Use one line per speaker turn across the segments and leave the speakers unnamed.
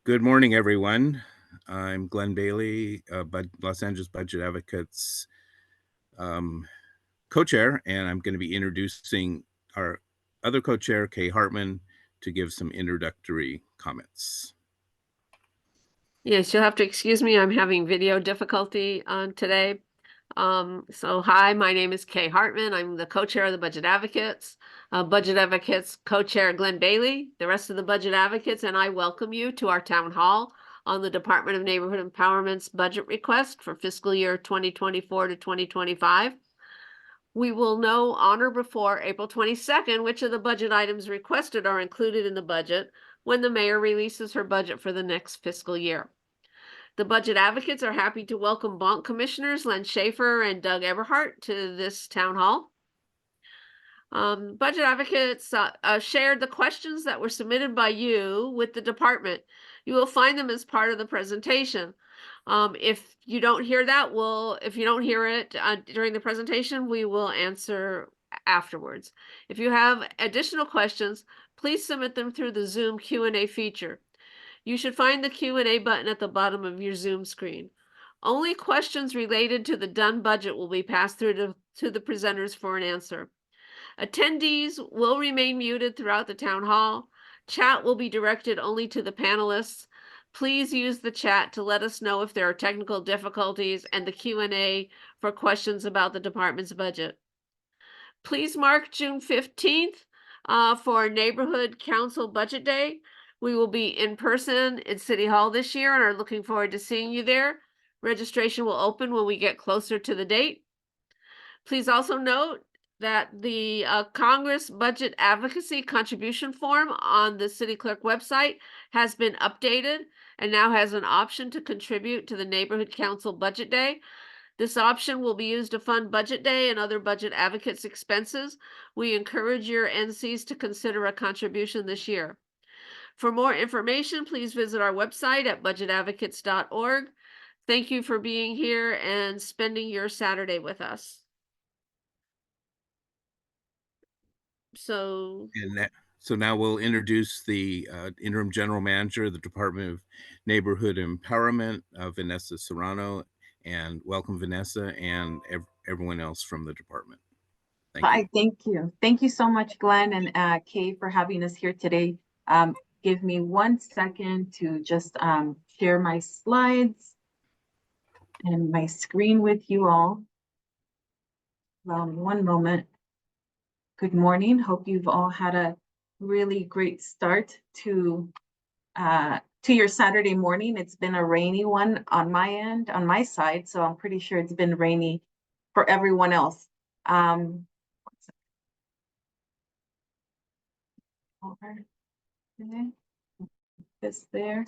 Good morning, everyone. I'm Glenn Bailey, Los Angeles Budget Advocates co-chair, and I'm going to be introducing our other co-chair, Kay Hartman, to give some introductory comments.
Yes, you'll have to excuse me. I'm having video difficulty today. So hi, my name is Kay Hartman. I'm the co-chair of the Budget Advocates. Budget Advocates co-chair Glenn Bailey, the rest of the Budget Advocates, and I welcome you to our town hall on the Department of Neighborhood Empowerment's budget request for fiscal year 2024 to 2025. We will know on or before April 22nd which of the budget items requested are included in the budget when the mayor releases her budget for the next fiscal year. The Budget Advocates are happy to welcome Bonk Commissioners Len Schaefer and Doug Eberhardt to this town hall. Budget Advocates shared the questions that were submitted by you with the department. You will find them as part of the presentation. If you don't hear that, if you don't hear it during the presentation, we will answer afterwards. If you have additional questions, please submit them through the Zoom Q&A feature. You should find the Q&A button at the bottom of your Zoom screen. Only questions related to the done budget will be passed through to the presenters for an answer. Attendees will remain muted throughout the town hall. Chat will be directed only to the panelists. Please use the chat to let us know if there are technical difficulties and the Q&A for questions about the department's budget. Please mark June 15th for Neighborhood Council Budget Day. We will be in person in City Hall this year and are looking forward to seeing you there. Registration will open when we get closer to the date. Please also note that the Congress Budget Advocacy Contribution Form on the City Clerk website has been updated and now has an option to contribute to the Neighborhood Council Budget Day. This option will be used to fund Budget Day and other Budget Advocates expenses. We encourage your NCs to consider a contribution this year. For more information, please visit our website at budgetadvocates.org. Thank you for being here and spending your Saturday with us. So
now we'll introduce the Interim General Manager of the Department of Neighborhood Empowerment, Vanessa Serrano, and welcome Vanessa and everyone else from the department.
Thank you. Thank you so much, Glenn and Kay, for having us here today. Give me 1 second to just share my slides and my screen with you all. One moment. Good morning. Hope you've all had a really great start to your Saturday morning. It's been a rainy one on my end, on my side, so I'm pretty sure it's been rainy for everyone else. Over this there,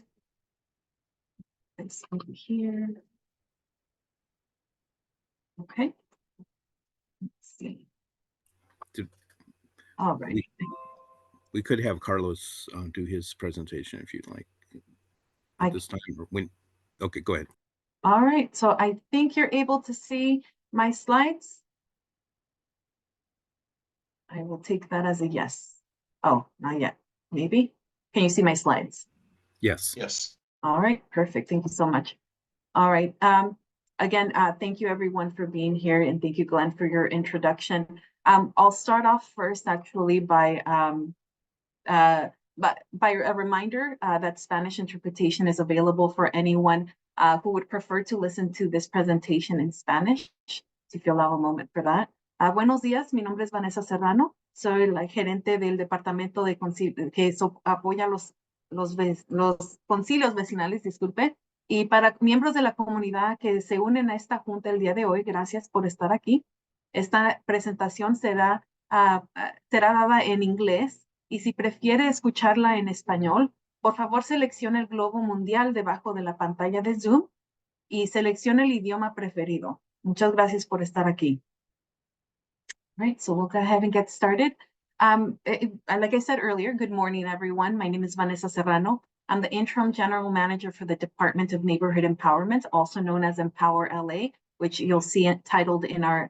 this over here. Okay. Let's see. All right.
We could have Carlos do his presentation if you'd like. At this time, okay, go ahead.
All right, so I think you're able to see my slides. I will take that as a yes. Oh, not yet. Maybe. Can you see my slides?
Yes.
Yes.
All right, perfect. Thank you so much. All right. Again, thank you everyone for being here, and thank you, Glenn, for your introduction. I'll start off first, actually, by a reminder that Spanish interpretation is available for anyone who would prefer to listen to this presentation in Spanish. If you allow a moment for that. Buenos días, mi nombre es Vanessa Serrano. Soy la gerente del departamento de que apoya los concilios vecinales, disculpe. Y para miembros de la comunidad que se unen a esta junta el día de hoy, gracias por estar aquí. Esta presentación será dada en inglés, y si prefiere escucharla en español, por favor seleccione el globo mundial debajo de la pantalla de Zoom y seleccione el idioma preferido. Muchas gracias por estar aquí. All right, so we'll go ahead and get started. Like I said earlier, good morning, everyone. My name is Vanessa Serrano. I'm the Interim General Manager for the Department of Neighborhood Empowerment, also known as Empowerla, which you'll see it titled in our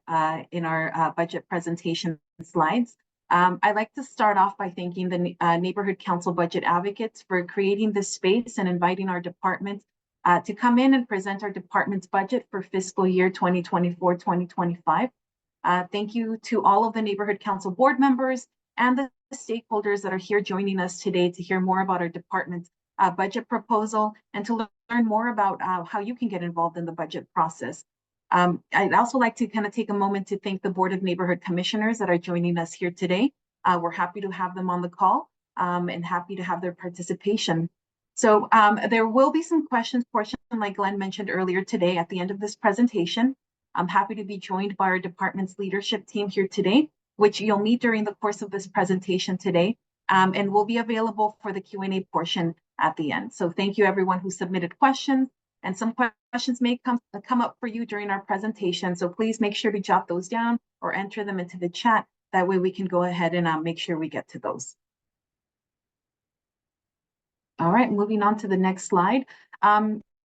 budget presentation slides. I'd like to start off by thanking the Neighborhood Council Budget Advocates for creating this space and inviting our department to come in and present our department's budget for fiscal year 2024-2025. Thank you to all of the Neighborhood Council board members and the stakeholders that are here joining us today to hear more about our department's budget proposal and to learn more about how you can get involved in the budget process. I'd also like to kind of take a moment to thank the Board of Neighborhood Commissioners that are joining us here today. We're happy to have them on the call and happy to have their participation. So there will be some questions portion, like Glenn mentioned earlier today at the end of this presentation. I'm happy to be joined by our department's leadership team here today, which you'll meet during the course of this presentation today, and will be available for the Q&A portion at the end. So thank you everyone who submitted questions, and some questions may come up for you during our presentation. So please make sure to jot those down or enter them into the chat. That way we can go ahead and make sure we get to those. All right, moving on to the next slide.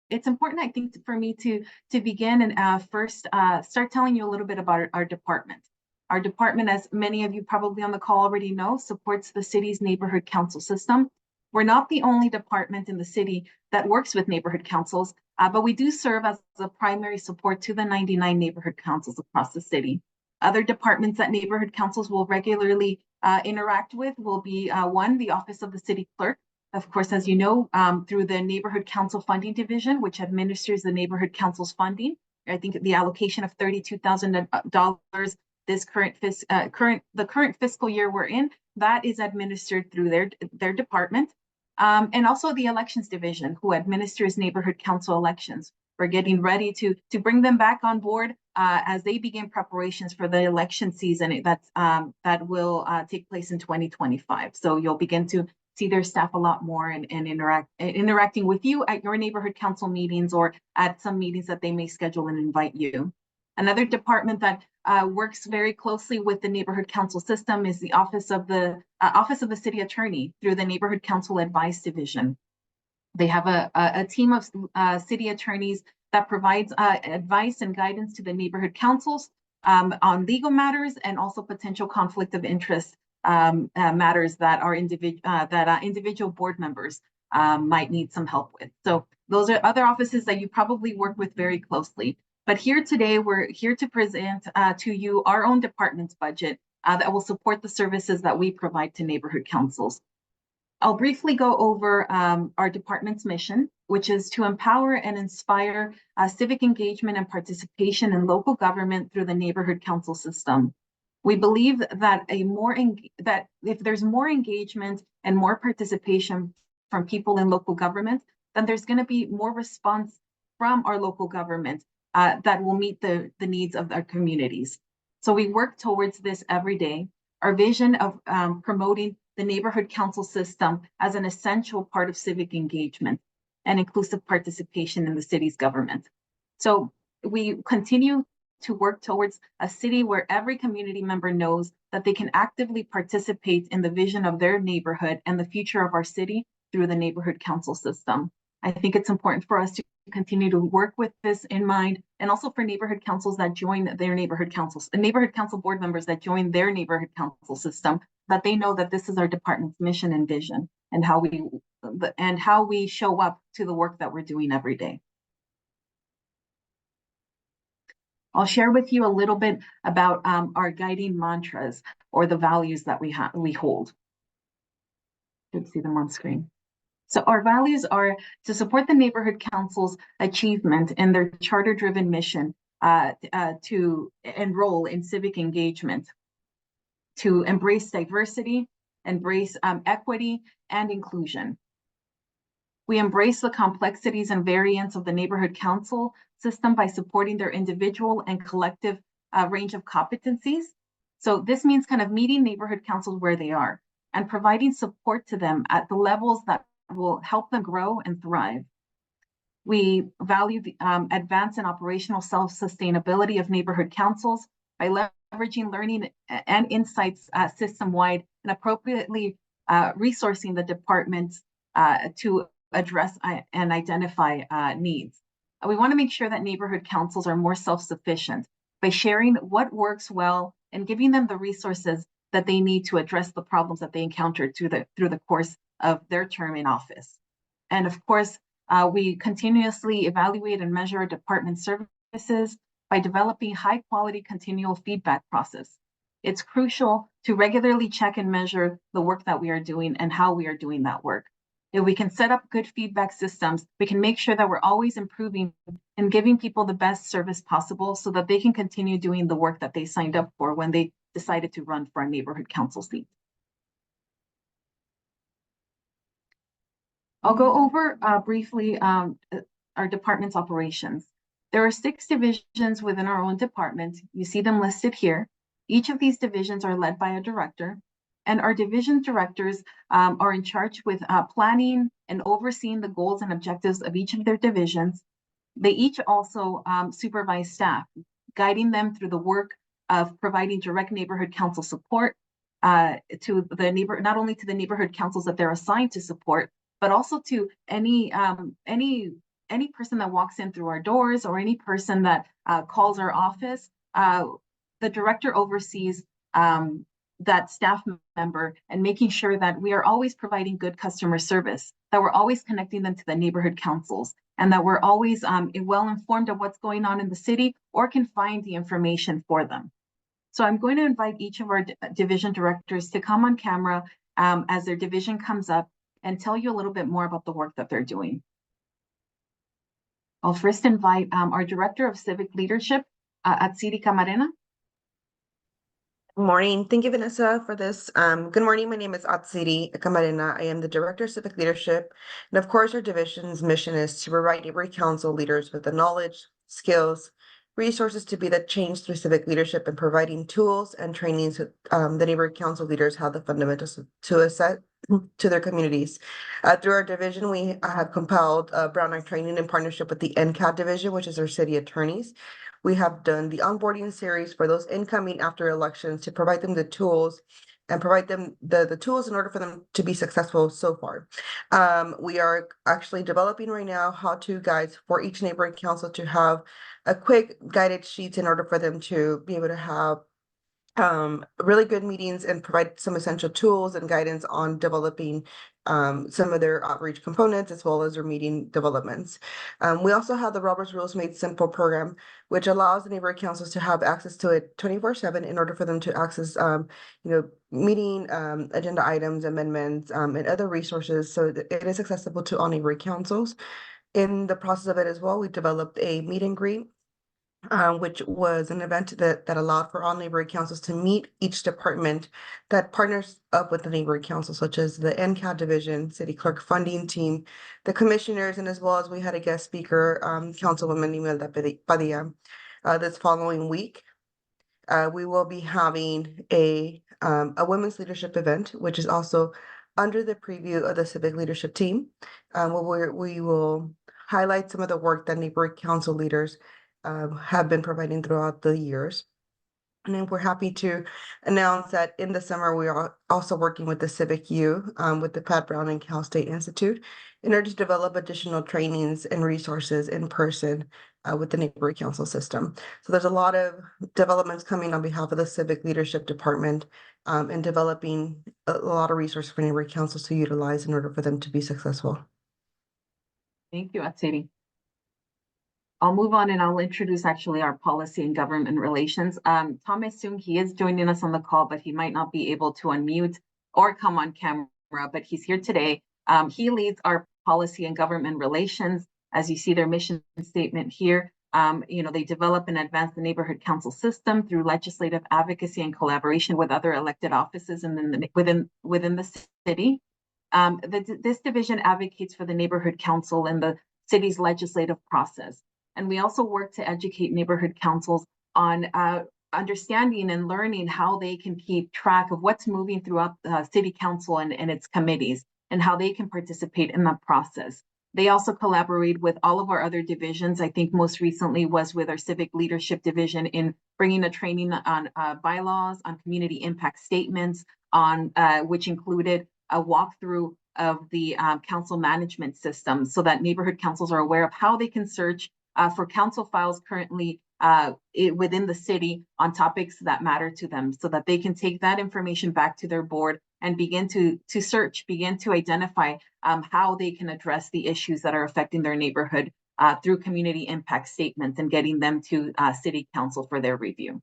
It's important, I think, for me to begin and first start telling you a little bit about our department. Our department, as many of you probably on the call already know, supports the city's neighborhood council system. We're not the only department in the city that works with neighborhood councils, but we do serve as a primary support to the 99 neighborhood councils across the city. Other departments that neighborhood councils will regularly interact with will be one, the Office of the City Clerk. Of course, as you know, through the Neighborhood Council Funding Division, which administers the Neighborhood Council's funding. I think the allocation of $32,000 this current fiscal year we're in, that is administered through their department. And also the Elections Division, who administers neighborhood council elections. We're getting ready to bring them back on board as they begin preparations for the election season that will take place in 2025. So you'll begin to see their staff a lot more and interacting with you at your neighborhood council meetings or at some meetings that they may schedule and invite you. Another department that works very closely with the neighborhood council system is the Office of the City Attorney through the Neighborhood Council Advice Division. They have a team of city attorneys that provides advice and guidance to the neighborhood councils on legal matters and also potential conflict of interest matters that are individual board members might need some help with. So those are other offices that you probably work with very closely. But here today, we're here to present to you our own department's budget that will support the services that we provide to neighborhood councils. I'll briefly go over our department's mission, which is to empower and inspire civic engagement and participation in local government through the neighborhood council system. We believe that if there's more engagement and more participation from people in local government, then there's going to be more response from our local government that will meet the needs of our communities. So we work towards this every day. Our vision of promoting the neighborhood council system as an essential part of civic engagement and inclusive participation in the city's government. So we continue to work towards a city where every community member knows that they can actively participate in the vision of their neighborhood and the future of our city through the neighborhood council system. I think it's important for us to continue to work with this in mind, and also for neighborhood councils that join their neighborhood councils, and neighborhood council board members that join their neighborhood council system, that they know that this is our department's mission and vision, and how we show up to the work that we're doing every day. I'll share with you a little bit about our guiding mantras or the values that we hold. You can see them on screen. So our values are to support the neighborhood council's achievement in their charter-driven mission to enroll in civic engagement, to embrace diversity, embrace equity and inclusion. We embrace the complexities and variance of the neighborhood council system by supporting their individual and collective range of competencies. So this means kind of meeting neighborhood councils where they are and providing support to them at the levels that will help them grow and thrive. We value the advance and operational self-sustainability of neighborhood councils by leveraging learning and insights system-wide and appropriately resourcing the departments to address and identify needs. We want to make sure that neighborhood councils are more self-sufficient by sharing what works well and giving them the resources that they need to address the problems that they encountered through the course of their term in office. And of course, we continuously evaluate and measure department services by developing high quality continual feedback process. It's crucial to regularly check and measure the work that we are doing and how we are doing that work. If we can set up good feedback systems, we can make sure that we're always improving and giving people the best service possible so that they can continue doing the work that they signed up for when they decided to run for a neighborhood council seat. I'll go over briefly our department's operations. There are 6 divisions within our own department. You see them listed here. Each of these divisions are led by a director, and our division directors are in charge with planning and overseeing the goals and objectives of each of their divisions. They each also supervise staff, guiding them through the work of providing direct neighborhood council support to the not only to the neighborhood councils that they're assigned to support, but also to any person that walks in through our doors or any person that calls our office. The director oversees that staff member and making sure that we are always providing good customer service, that we're always connecting them to the neighborhood councils, and that we're always well informed of what's going on in the city or can find the information for them. So I'm going to invite each of our division directors to come on camera as their division comes up and tell you a little bit more about the work that they're doing. I'll first invite our Director of Civic Leadership, Atsiri Camarena.
Good morning. Thank you, Vanessa, for this. Good morning. My name is Atsiri Camarena. I am the Director of Civic Leadership. And of course, our division's mission is to provide neighborhood council leaders with the knowledge, skills, resources to be the change through civic leadership and providing tools and trainings that the neighborhood council leaders have the fundamentals to assess to their communities. Through our division, we have compiled Brown Act training in partnership with the NCAT division, which is our city attorneys. We have done the onboarding series for those incoming after elections to provide them the tools and provide them the tools in order for them to be successful so far. We are actually developing right now how-to guides for each neighborhood council to have a quick guided sheets in order for them to be able to have really good meetings and provide some essential tools and guidance on developing some of their outreach components as well as their meeting developments. We also have the Robert's Rules Made Simple program, which allows the neighborhood councils to have access to it 24/7 in order for them to access meeting agenda items, amendments, and other resources so that it is accessible to all neighborhood councils. In the process of it as well, we developed a meet and greet, which was an event that allowed for all neighborhood councils to meet each department that partners up with the neighborhood council, such as the NCAT division, city clerk funding team, the commissioners, and as well as we had a guest speaker, Councilwoman Imelda Padilla. This following week, we will be having a women's leadership event, which is also under the preview of the civic leadership team, where we will highlight some of the work that neighborhood council leaders have been providing throughout the years. And then we're happy to announce that in the summer, we are also working with the Civic U, with the Pat Brown and Cal State Institute in order to develop additional trainings and resources in person with the neighborhood council system. So there's a lot of developments coming on behalf of the Civic Leadership Department and developing a lot of resources for neighborhood councils to utilize in order for them to be successful.
Thank you, Atsiri. I'll move on and I'll introduce actually our policy and government relations. Thomas Sung, he is joining us on the call, but he might not be able to unmute or come on camera, but he's here today. He leads our policy and government relations. As you see their mission statement here, they develop and advance the neighborhood council system through legislative advocacy and collaboration with other elected offices and then within the city. This division advocates for the neighborhood council and the city's legislative process. And we also work to educate neighborhood councils on understanding and learning how they can keep track of what's moving throughout the city council and its committees and how they can participate in that process. They also collaborate with all of our other divisions. I think most recently was with our civic leadership division in bringing a training on bylaws, on community impact statements, on which included a walkthrough of the council management system so that neighborhood councils are aware of how they can search for council files currently within the city on topics that matter to them, so that they can take that information back to their board and begin to begin to identify how they can address the issues that are affecting their neighborhood through community impact statements and getting them to City Council for their review.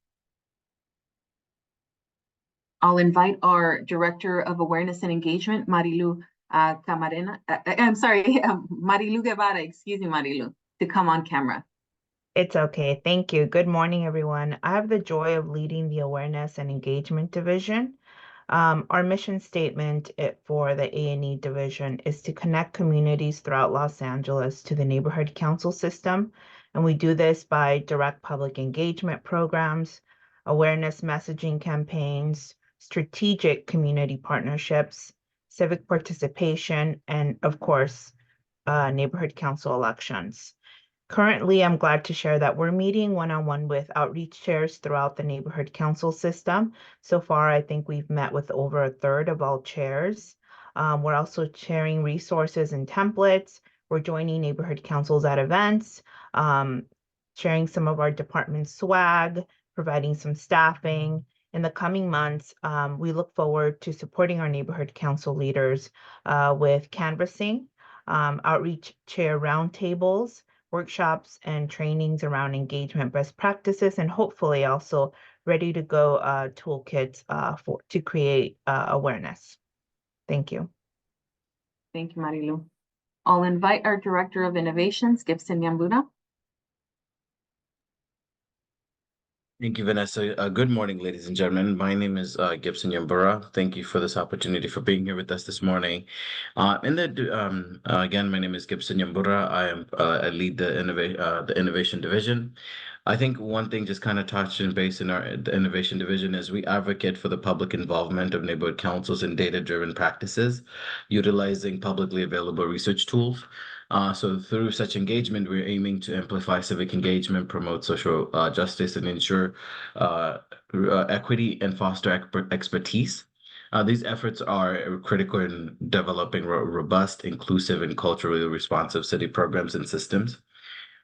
I'll invite our Director of Awareness and Engagement, Marilu Camarena. I'm sorry, Marilu Guevara, excuse me, Marilu, to come on camera.
It's okay. Thank you. Good morning, everyone. I have the joy of leading the Awareness and Engagement Division. Our mission statement for the A&E division is to connect communities throughout Los Angeles to the neighborhood council system. And we do this by direct public engagement programs, awareness messaging campaigns, strategic community partnerships, civic participation, and of course, neighborhood council elections. Currently, I'm glad to share that we're meeting one-on-one with outreach chairs throughout the neighborhood council system. So far, I think we've met with over a third of all chairs. We're also sharing resources and templates. We're joining neighborhood councils at events, sharing some of our department swag, providing some staffing. In the coming months, we look forward to supporting our neighborhood council leaders with canvassing, outreach chair roundtables, workshops and trainings around engagement best practices, and hopefully also ready to go toolkits to create awareness. Thank you.
Thank you, Marilu. I'll invite our Director of Innovations, Gibson Nyambura.
Thank you, Vanessa. Good morning, ladies and gentlemen. My name is Gibson Nyambura. Thank you for this opportunity for being here with us this morning. Again, my name is Gibson Nyambura. I lead the innovation division. I think one thing just kind of touching base in the innovation division is we advocate for the public involvement of neighborhood councils in data-driven practices, utilizing publicly available research tools. So through such engagement, we're aiming to amplify civic engagement, promote social justice, and ensure equity and foster expertise. These efforts are critical in developing robust, inclusive, and culturally responsive city programs and systems.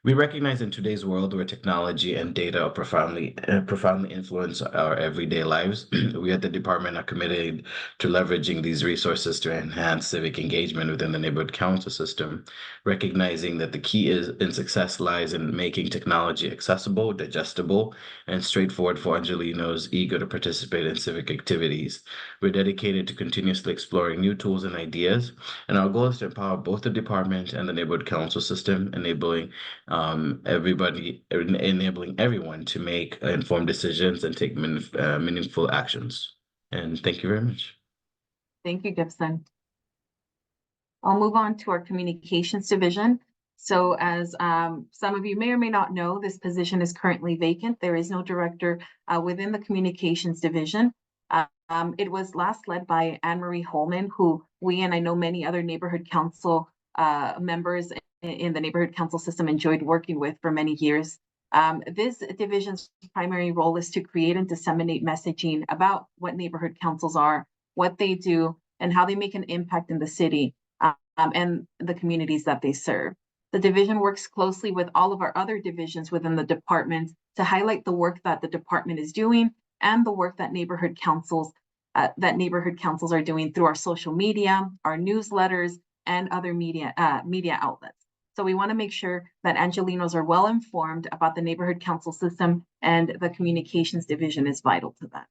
We recognize in today's world where technology and data profoundly influence our everyday lives, we at the department are committed to leveraging these resources to enhance civic engagement within the neighborhood council system, recognizing that the key in success lies in making technology accessible, digestible, and straightforward for Angelenos eager to participate in civic activities. We're dedicated to continuously exploring new tools and ideas, and our goal is to empower both the department and the neighborhood council system, enabling everyone to make informed decisions and take meaningful actions. And thank you very much.
Thank you, Gibson. I'll move on to our communications division. So as some of you may or may not know, this position is currently vacant. There is no director within the communications division. It was last led by Anne Marie Holman, who we and I know many other neighborhood council members in the neighborhood council system enjoyed working with for many years. This division's primary role is to create and disseminate messaging about what neighborhood councils are, what they do, and how they make an impact in the city and the communities that they serve. The division works closely with all of our other divisions within the department to highlight the work that the department is doing and the work that neighborhood councils are doing through our social media, our newsletters, and other media outlets. So we want to make sure that Angelenos are well informed about the neighborhood council system, and the communications division is vital to that.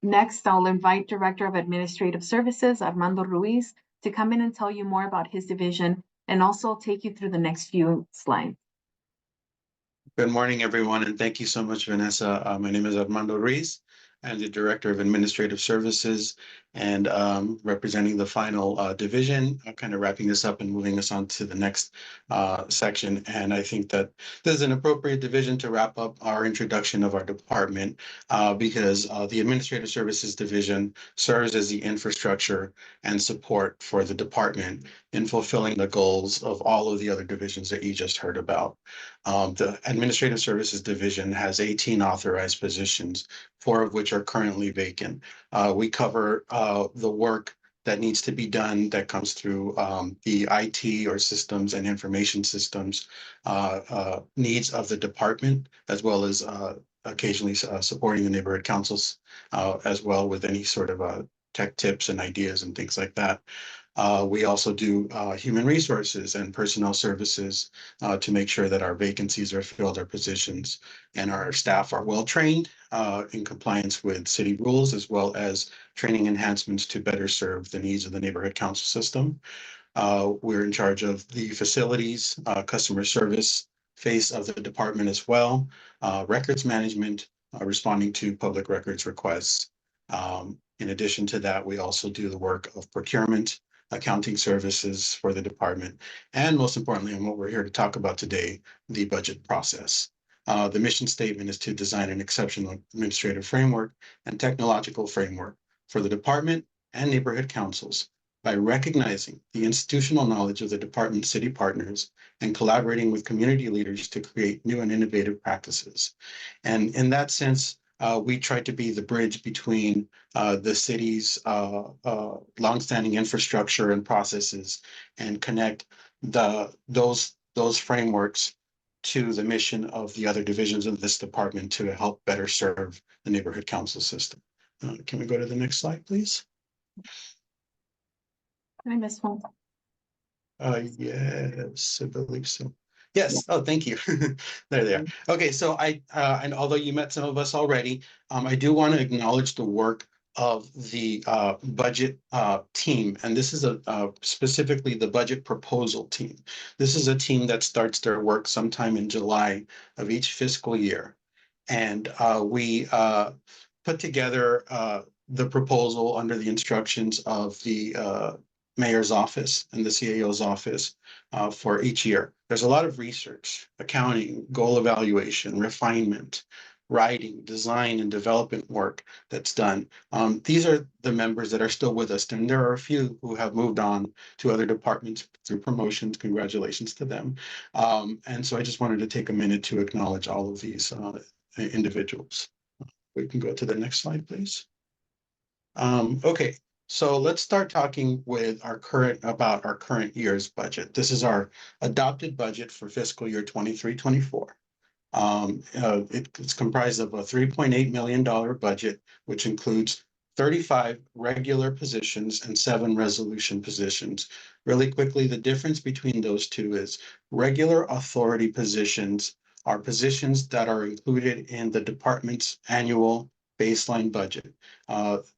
Next, I'll invite Director of Administrative Services, Armando Ruiz, to come in and tell you more about his division and also take you through the next few slides.
Good morning, everyone, and thank you so much, Vanessa. My name is Armando Ruiz. I'm the Director of Administrative Services and representing the final division. I'm kind of wrapping this up and moving us on to the next section. And I think that this is an appropriate division to wrap up our introduction of our department because the Administrative Services Division serves as the infrastructure and support for the department in fulfilling the goals of all of the other divisions that you just heard about. The Administrative Services Division has 18 authorized positions, 4 of which are currently vacant. We cover the work that needs to be done that comes through the IT or systems and information systems needs of the department, as well as occasionally supporting the neighborhood councils as well with any sort of tech tips and ideas and things like that. We also do human resources and personnel services to make sure that our vacancies are filled, our positions, and our staff are well trained in compliance with city rules, as well as training enhancements to better serve the needs of the neighborhood council system. We're in charge of the facilities, customer service face of the department as well, records management, responding to public records requests. In addition to that, we also do the work of procurement, accounting services for the department, and most importantly, and what we're here to talk about today, the budget process. The mission statement is to design an exceptional administrative framework and technological framework for the department and neighborhood councils by recognizing the institutional knowledge of the department city partners and collaborating with community leaders to create new and innovative practices. And in that sense, we try to be the bridge between the city's longstanding infrastructure and processes and connect those frameworks to the mission of the other divisions of this department to help better serve the neighborhood council system. Can we go to the next slide, please?
Can I miss one?
Yes, I believe so. Yes. Oh, thank you. There they are. Okay, so and although you met some of us already, I do want to acknowledge the work of the budget team, and this is specifically the budget proposal team. This is a team that starts their work sometime in July of each fiscal year, and we put together the proposal under the instructions of the mayor's office and the CAO's office for each year. There's a lot of research, accounting, goal evaluation, refinement, writing, design, and development work that's done. These are the members that are still with us, and there are a few who have moved on to other departments through promotions. Congratulations to them. And so I just wanted to take a minute to acknowledge all of these individuals. We can go to the next slide, please. Okay, so let's start talking with about our current year's budget. This is our adopted budget for fiscal year 23-24. It's comprised of a $3.8 million budget, which includes 35 regular positions and 7 resolution positions. Really quickly, the difference between those two is regular authority positions are positions that are included in the department's annual baseline budget.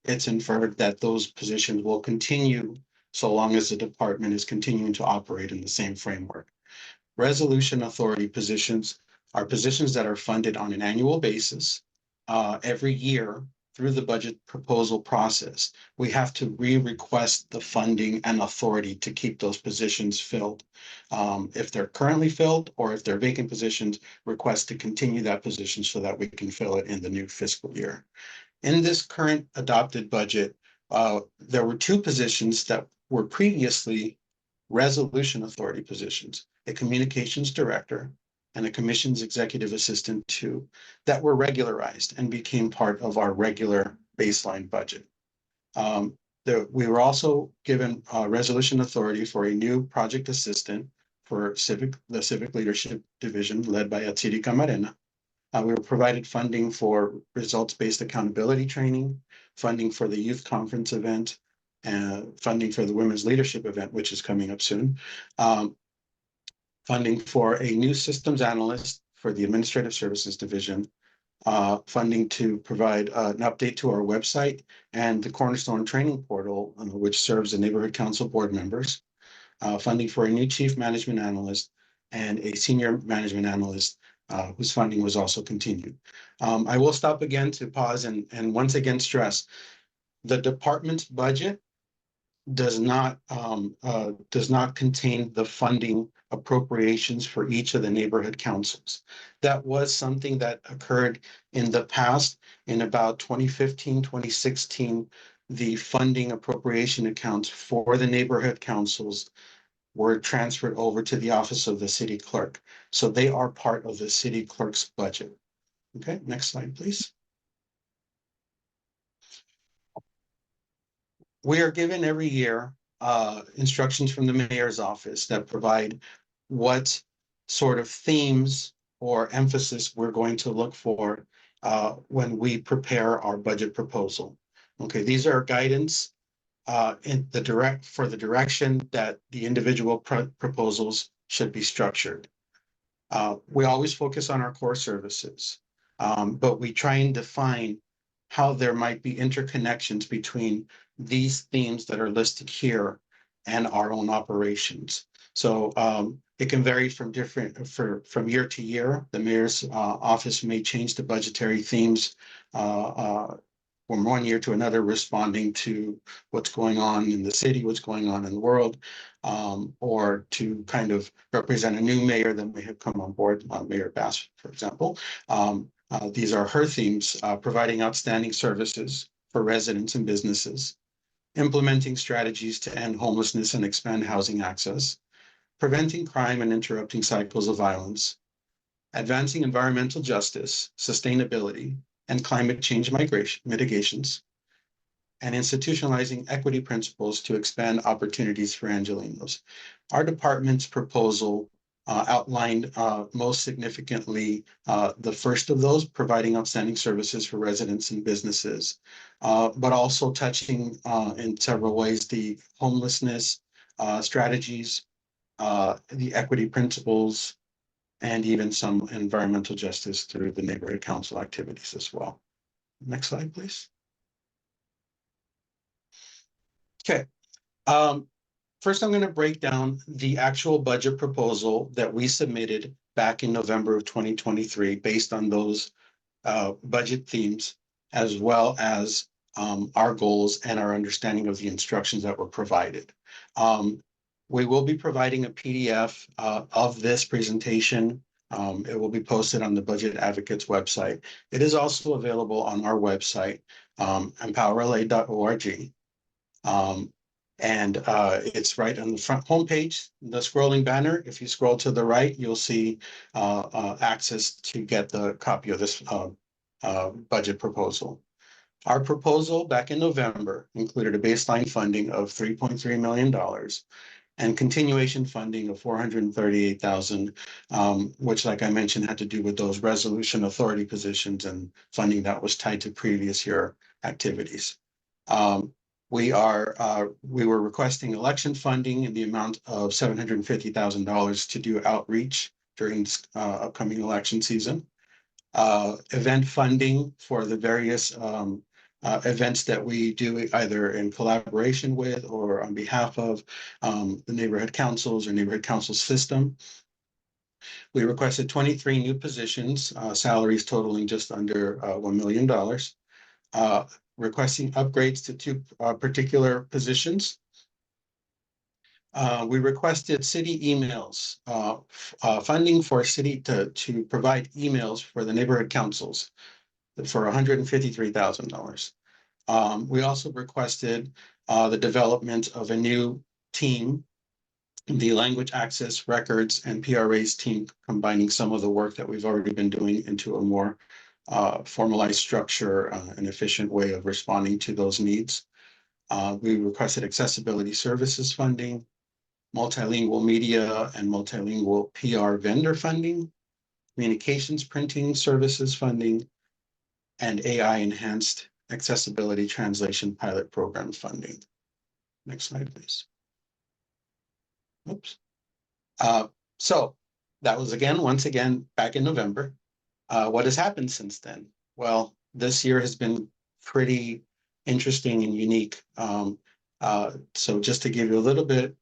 It's inferred that those positions will continue so long as the department is continuing to operate in the same framework. Resolution authority positions are positions that are funded on an annual basis every year through the budget proposal process. We have to re-request the funding and authority to keep those positions filled. If they're currently filled or if they're vacant positions, request to continue that position so that we can fill it in the new fiscal year. In this current adopted budget, there were 2 positions that were previously resolution authority positions, a communications director and a commissions executive assistant 2, that were regularized and became part of our regular baseline budget. We were also given resolution authority for a new project assistant for the civic leadership division led by Atsiri Camarena. We were provided funding for results-based accountability training, funding for the youth conference event, and funding for the women's leadership event, which is coming up soon. Funding for a new systems analyst for the administrative services division, funding to provide an update to our website and the Cornerstone training portal, which serves the neighborhood council board members, funding for a new chief management analyst and a senior management analyst whose funding was also continued. I will stop again to pause and once again stress the department's budget does not contain the funding appropriations for each of the neighborhood councils. That was something that occurred in the past. In about 2015, 2016, the funding appropriation accounts for the neighborhood councils were transferred over to the office of the city clerk. So they are part of the city clerk's budget. Okay, next slide, please. We are given every year instructions from the mayor's office that provide what sort of themes or emphasis we're going to look for when we prepare our budget proposal. Okay, these are guidance for the direction that the individual proposals should be structured. We always focus on our core services, but we try and define how there might be interconnections between these themes that are listed here and our own operations. So it can vary from from year to year. The mayor's office may change the budgetary themes from one year to another, responding to what's going on in the city, what's going on in the world, or to kind of represent a new mayor that may have come on board, Mayor Bass, for example. These are her themes: providing outstanding services for residents and businesses, implementing strategies to end homelessness and expand housing access, preventing crime and interrupting cycles of violence, advancing environmental justice, sustainability, and climate change mitigations, and institutionalizing equity principles to expand opportunities for Angelenos. Our department's proposal outlined most significantly the first of those, providing outstanding services for residents and businesses, but also touching in several ways the homelessness strategies, the equity principles, and even some environmental justice through the neighborhood council activities as well. Next slide, please. Okay. First, I'm going to break down the actual budget proposal that we submitted back in November of 2023 based on those budget themes, as well as our goals and our understanding of the instructions that were provided. We will be providing a PDF of this presentation. It will be posted on the Budget Advocates website. It is also available on our website, empowerla.org. And it's right on the front homepage, the scrolling banner. If you scroll to the right, you'll see access to get the copy of this budget proposal. Our proposal back in November included a baseline funding of $3.3 million and continuation funding of $438,000, which, like I mentioned, had to do with those resolution authority positions and funding that was tied to previous year activities. We were requesting election funding in the amount of $750,000 to do outreach during this upcoming election season. Event funding for the various events that we do either in collaboration with or on behalf of the neighborhood councils or neighborhood council system. We requested 23 new positions, salaries totaling just under $1 million. Requesting upgrades to two particular positions. We requested city emails, funding for city to provide emails for the neighborhood councils for $153,000. We also requested the development of a new team, the language access records and PRA's team, combining some of the work that we've already been doing into a more formalized structure, an efficient way of responding to those needs. We requested accessibility services funding, multilingual media and multilingual PR vendor funding, communications printing services funding, and AI enhanced accessibility translation pilot program funding. Next slide, please. Oops. So that was once again, back in November. What has happened since then? Well, this year has been pretty interesting and unique. So just to give you a little bit,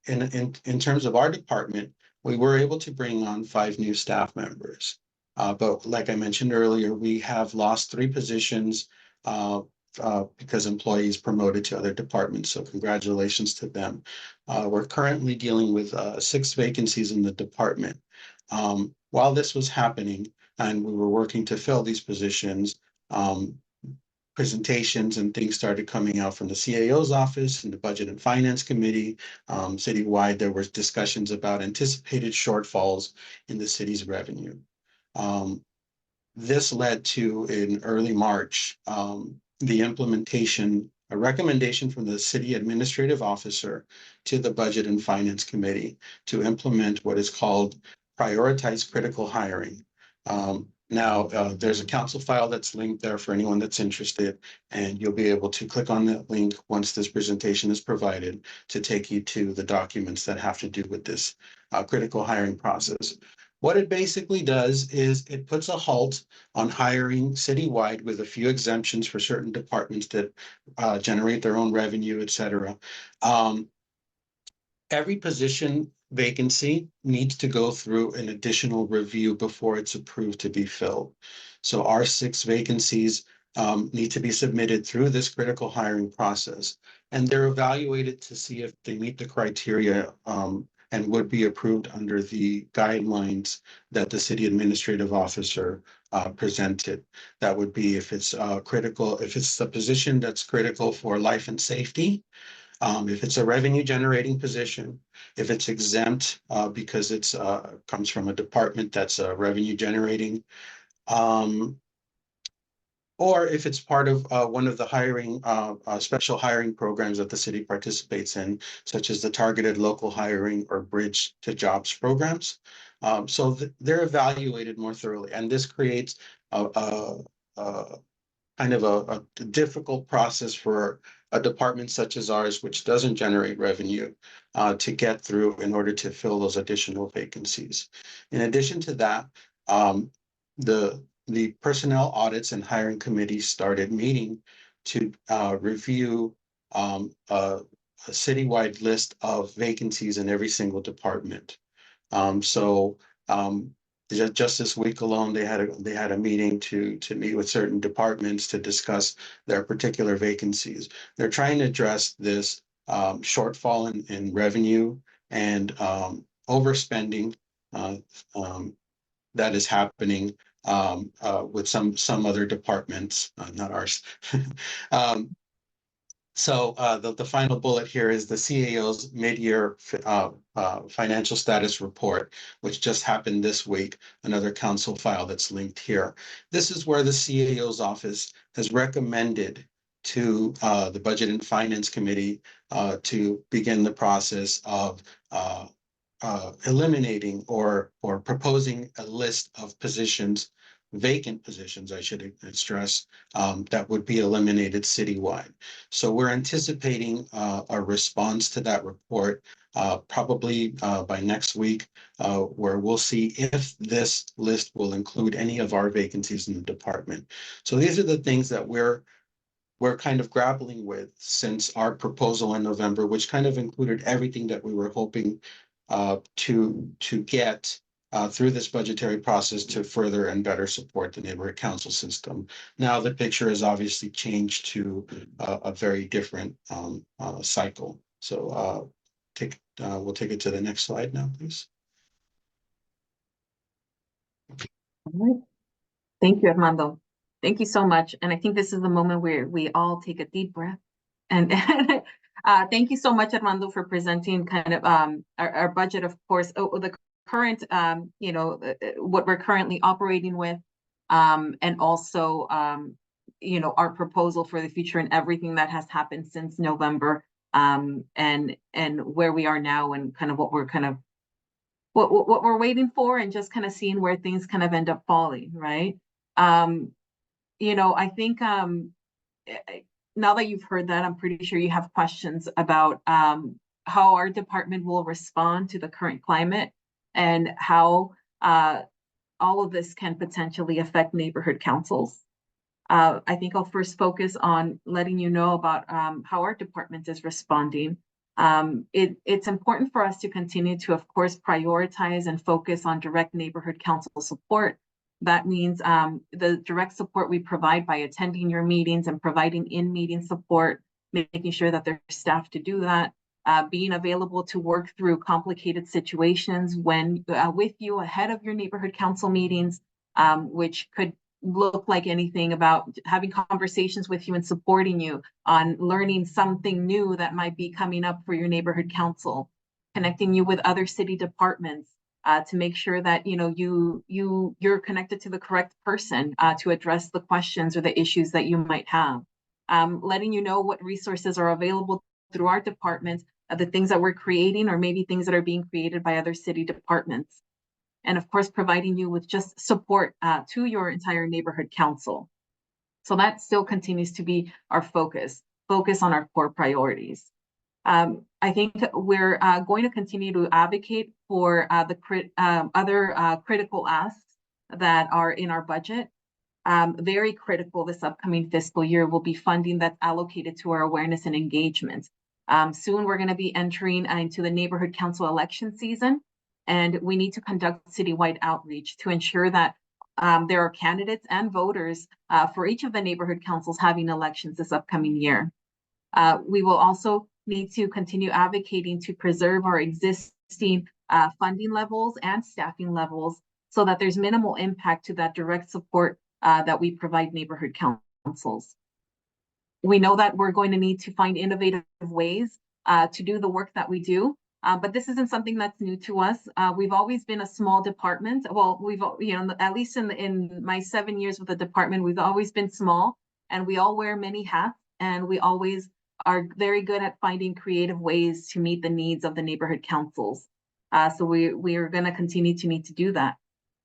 in terms of our department, we were able to bring on 5 new staff members. But like I mentioned earlier, we have lost 3 positions because employees promoted to other departments. So congratulations to them. We're currently dealing with 6 vacancies in the department. While this was happening and we were working to fill these positions, presentations and things started coming out from the CAO's office and the Budget and Finance Committee. Citywide, there were discussions about anticipated shortfalls in the city's revenue. This led to, in early March, the implementation a recommendation from the city administrative officer to the Budget and Finance Committee to implement what is called prioritized critical hiring. Now, there's a council file that's linked there for anyone that's interested, and you'll be able to click on that link once this presentation is provided to take you to the documents that have to do with this critical hiring process. What it basically does is it puts a halt on hiring citywide with a few exemptions for certain departments that generate their own revenue, et cetera. Every position vacancy needs to go through an additional review before it's approved to be filled. So our 6 vacancies need to be submitted through this critical hiring process, and they're evaluated to see if they meet the criteria and would be approved under the guidelines that the city administrative officer presented. That would be if it's critical, if it's a position that's critical for life and safety, if it's a revenue generating position, if it's exempt because it's comes from a department that's revenue generating, or if it's part of one of the hiring, special hiring programs that the city participates in, such as the targeted local hiring or bridge to jobs programs. So they're evaluated more thoroughly, and this creates a kind of a difficult process for a department such as ours, which doesn't generate revenue, to get through in order to fill those additional vacancies. In addition to that, the personnel audits and hiring committees started meeting to review a citywide list of vacancies in every single department. Just this week alone, they had a meeting to meet with certain departments to discuss their particular vacancies. They're trying to address this shortfall in revenue and overspending that is happening with some other departments, not ours. So the final bullet here is the CAO's mid-year financial status report, which just happened this week, another council file that's linked here. This is where the CAO's office has recommended to the Budget and Finance Committee to begin the process of eliminating or proposing a list of positions, vacant positions, I should stress, that would be eliminated citywide. So we're anticipating a response to that report probably by next week, where we'll see if this list will include any of our vacancies in the department. So these are the things that we're kind of grappling with since our proposal in November, which kind of included everything that we were hoping to get through this budgetary process to further and better support the neighborhood council system. Now the picture has obviously changed to a very different cycle. So we'll take it to the next slide now, please.
All right. Thank you, Armando. Thank you so much. And I think this is the moment where we all take a deep breath. And thank you so much, Armando, for presenting kind of our budget, of course, the current, what we're currently operating with, and also, our proposal for the future and everything that has happened since November, and where we are now and kind of what we're what we're waiting for and just kind of seeing where things kind of end up falling, right? I think now that you've heard that, I'm pretty sure you have questions about how our department will respond to the current climate and how all of this can potentially affect neighborhood councils. I think I'll first focus on letting you know about how our department is responding. It's important for us to continue to, of course, prioritize and focus on direct neighborhood council support. That means the direct support we provide by attending your meetings and providing in-meeting support, making sure that there's staff to do that, being available to work through complicated situations with you ahead of your neighborhood council meetings, which could look like anything about having conversations with you and supporting you on learning something new that might be coming up for your neighborhood council, connecting you with other city departments, to make sure that you're connected to the correct person to address the questions or the issues that you might have. letting you know what resources are available through our department, the things that we're creating, or maybe things that are being created by other city departments. And of course, providing you with just support to your entire neighborhood council. So that still continues to be our focus on our core priorities. I think we're going to continue to advocate for the other critical asks that are in our budget. Very critical this upcoming fiscal year will be funding that's allocated to our awareness and engagement. Soon we're going to be entering into the neighborhood council election season, and we need to conduct citywide outreach to ensure that there are candidates and voters for each of the neighborhood councils having elections this upcoming year. We will also need to continue advocating to preserve our existing funding levels and staffing levels so that there's minimal impact to that direct support that we provide neighborhood councils. We know that we're going to need to find innovative ways to do the work that we do, but this isn't something that's new to us. We've always been a small department. Well, we've, at least in my 7 years with the department, we've always been small, and we all wear many hats, and we always are very good at finding creative ways to meet the needs of the neighborhood councils. So we are going to continue to need to do that.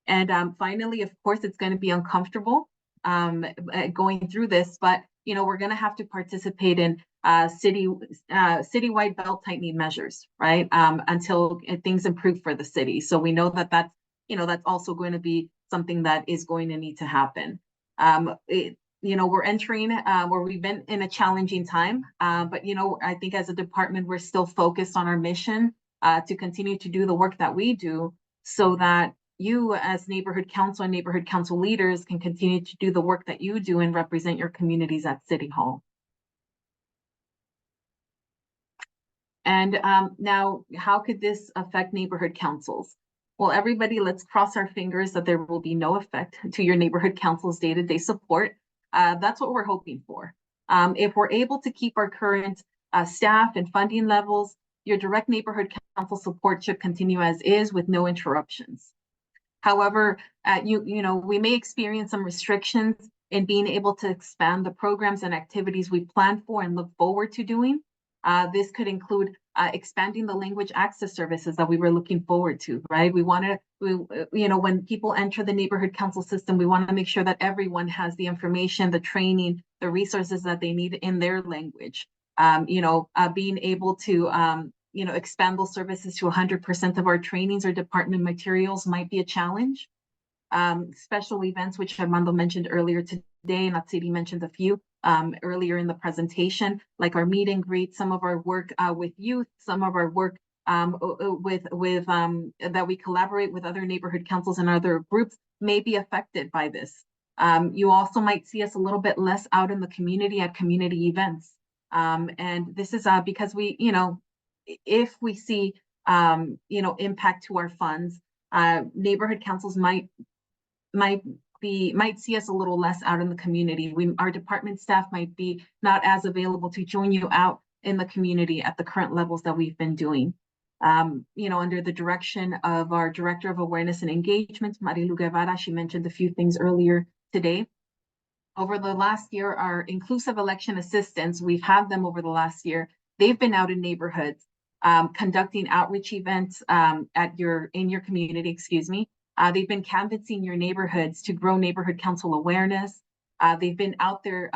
And finally, of course, it's going to be uncomfortable going through this, but we're going to have to participate in citywide belt tightening measures, right? Until things improve for the city. So we know that that's also going to be something that is going to need to happen. We're entering where we've been in a challenging time, but I think as a department, we're still focused on our mission to continue to do the work that we do, so that you as neighborhood council and neighborhood council leaders can continue to do the work that you do and represent your communities at City Hall. And now, how could this affect neighborhood councils? Well, everybody, let's cross our fingers that there will be no effect to your neighborhood council's day-to-day support. That's what we're hoping for. If we're able to keep our current staff and funding levels, your direct neighborhood council support should continue as is with no interruptions. However, we may experience some restrictions in being able to expand the programs and activities we plan for and look forward to doing. This could include expanding the language access services that we were looking forward to, right? We want to, when people enter the neighborhood council system, we want to make sure that everyone has the information, the training, the resources that they need in their language. Being able to, expand those services to 100% of our trainings or department materials might be a challenge. Special events, which Armando mentioned earlier today, and Atsiri mentioned a few earlier in the presentation, like our meet and greet, some of our work with youth, some of our work with that we collaborate with other neighborhood councils and other groups may be affected by this. You also might see us a little bit less out in the community at community events. And this is because we, if we see, impact to our funds, neighborhood councils might see us a little less out in the community. Our department staff might be not as available to join you out in the community at the current levels that we've been doing. Under the direction of our Director of Awareness and Engagement, Marilu Guevara, she mentioned a few things earlier today. Over the last year, our inclusive election assistants, we've had them over the last year. They've been out in neighborhoods, conducting outreach events in your community, excuse me. They've been canvassing your neighborhoods to grow neighborhood council awareness. They've been out there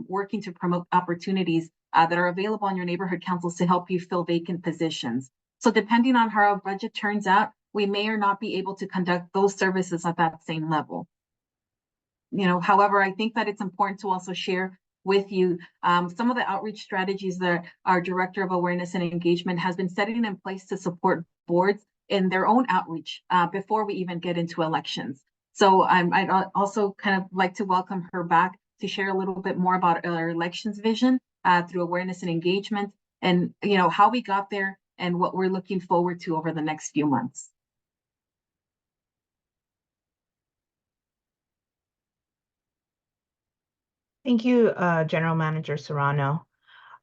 working to promote opportunities that are available on your neighborhood councils to help you fill vacant positions. So depending on how our budget turns out, we may or not be able to conduct those services at that same level. However, I think that it's important to also share with you some of the outreach strategies that our Director of Awareness and Engagement has been setting in place to support boards in their own outreach before we even get into elections. So I'd also kind of like to welcome her back to share a little bit more about our elections vision through awareness and engagement, and how we got there and what we're looking forward to over the next few months.
Thank you, General Manager Serrano.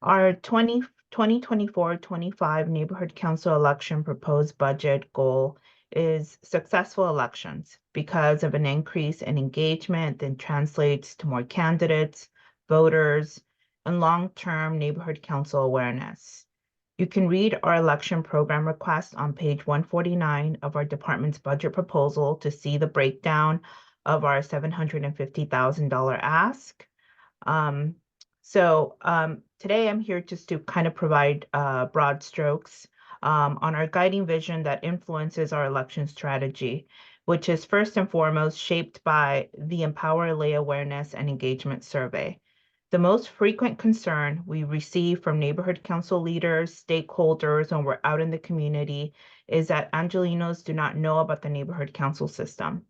Our 2024-25 Neighborhood Council election proposed budget goal is successful elections because of an increase in engagement that translates to more candidates, voters, and long-term neighborhood council awareness. You can read our election program request on page 149 of our department's budget proposal to see the breakdown of our $750,000 ask. Today I'm here just to kind of provide broad strokes on our guiding vision that influences our election strategy, which is first and foremost shaped by the Empowerla awareness and engagement survey. The most frequent concern we receive from neighborhood council leaders, stakeholders, when we're out in the community is that Angelenos do not know about the neighborhood council system.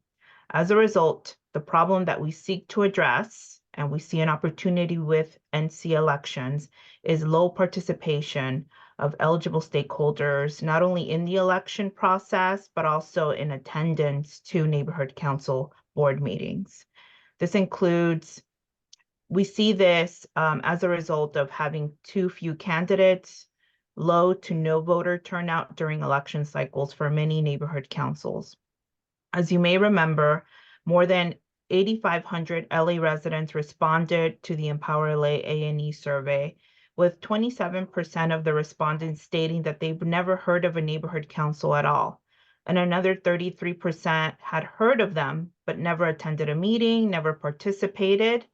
As a result, the problem that we seek to address, and we see an opportunity with NC elections, is low participation of eligible stakeholders, not only in the election process, but also in attendance to neighborhood council board meetings. This includes, we see this as a result of having too few candidates, low to no voter turnout during election cycles for many neighborhood councils. As you may remember, more than 8,500 LA residents responded to the Empowerla A&E survey, with 27% of the respondents stating that they've never heard of a neighborhood council at all. And another 33% had heard of them, but never attended a meeting, never participated.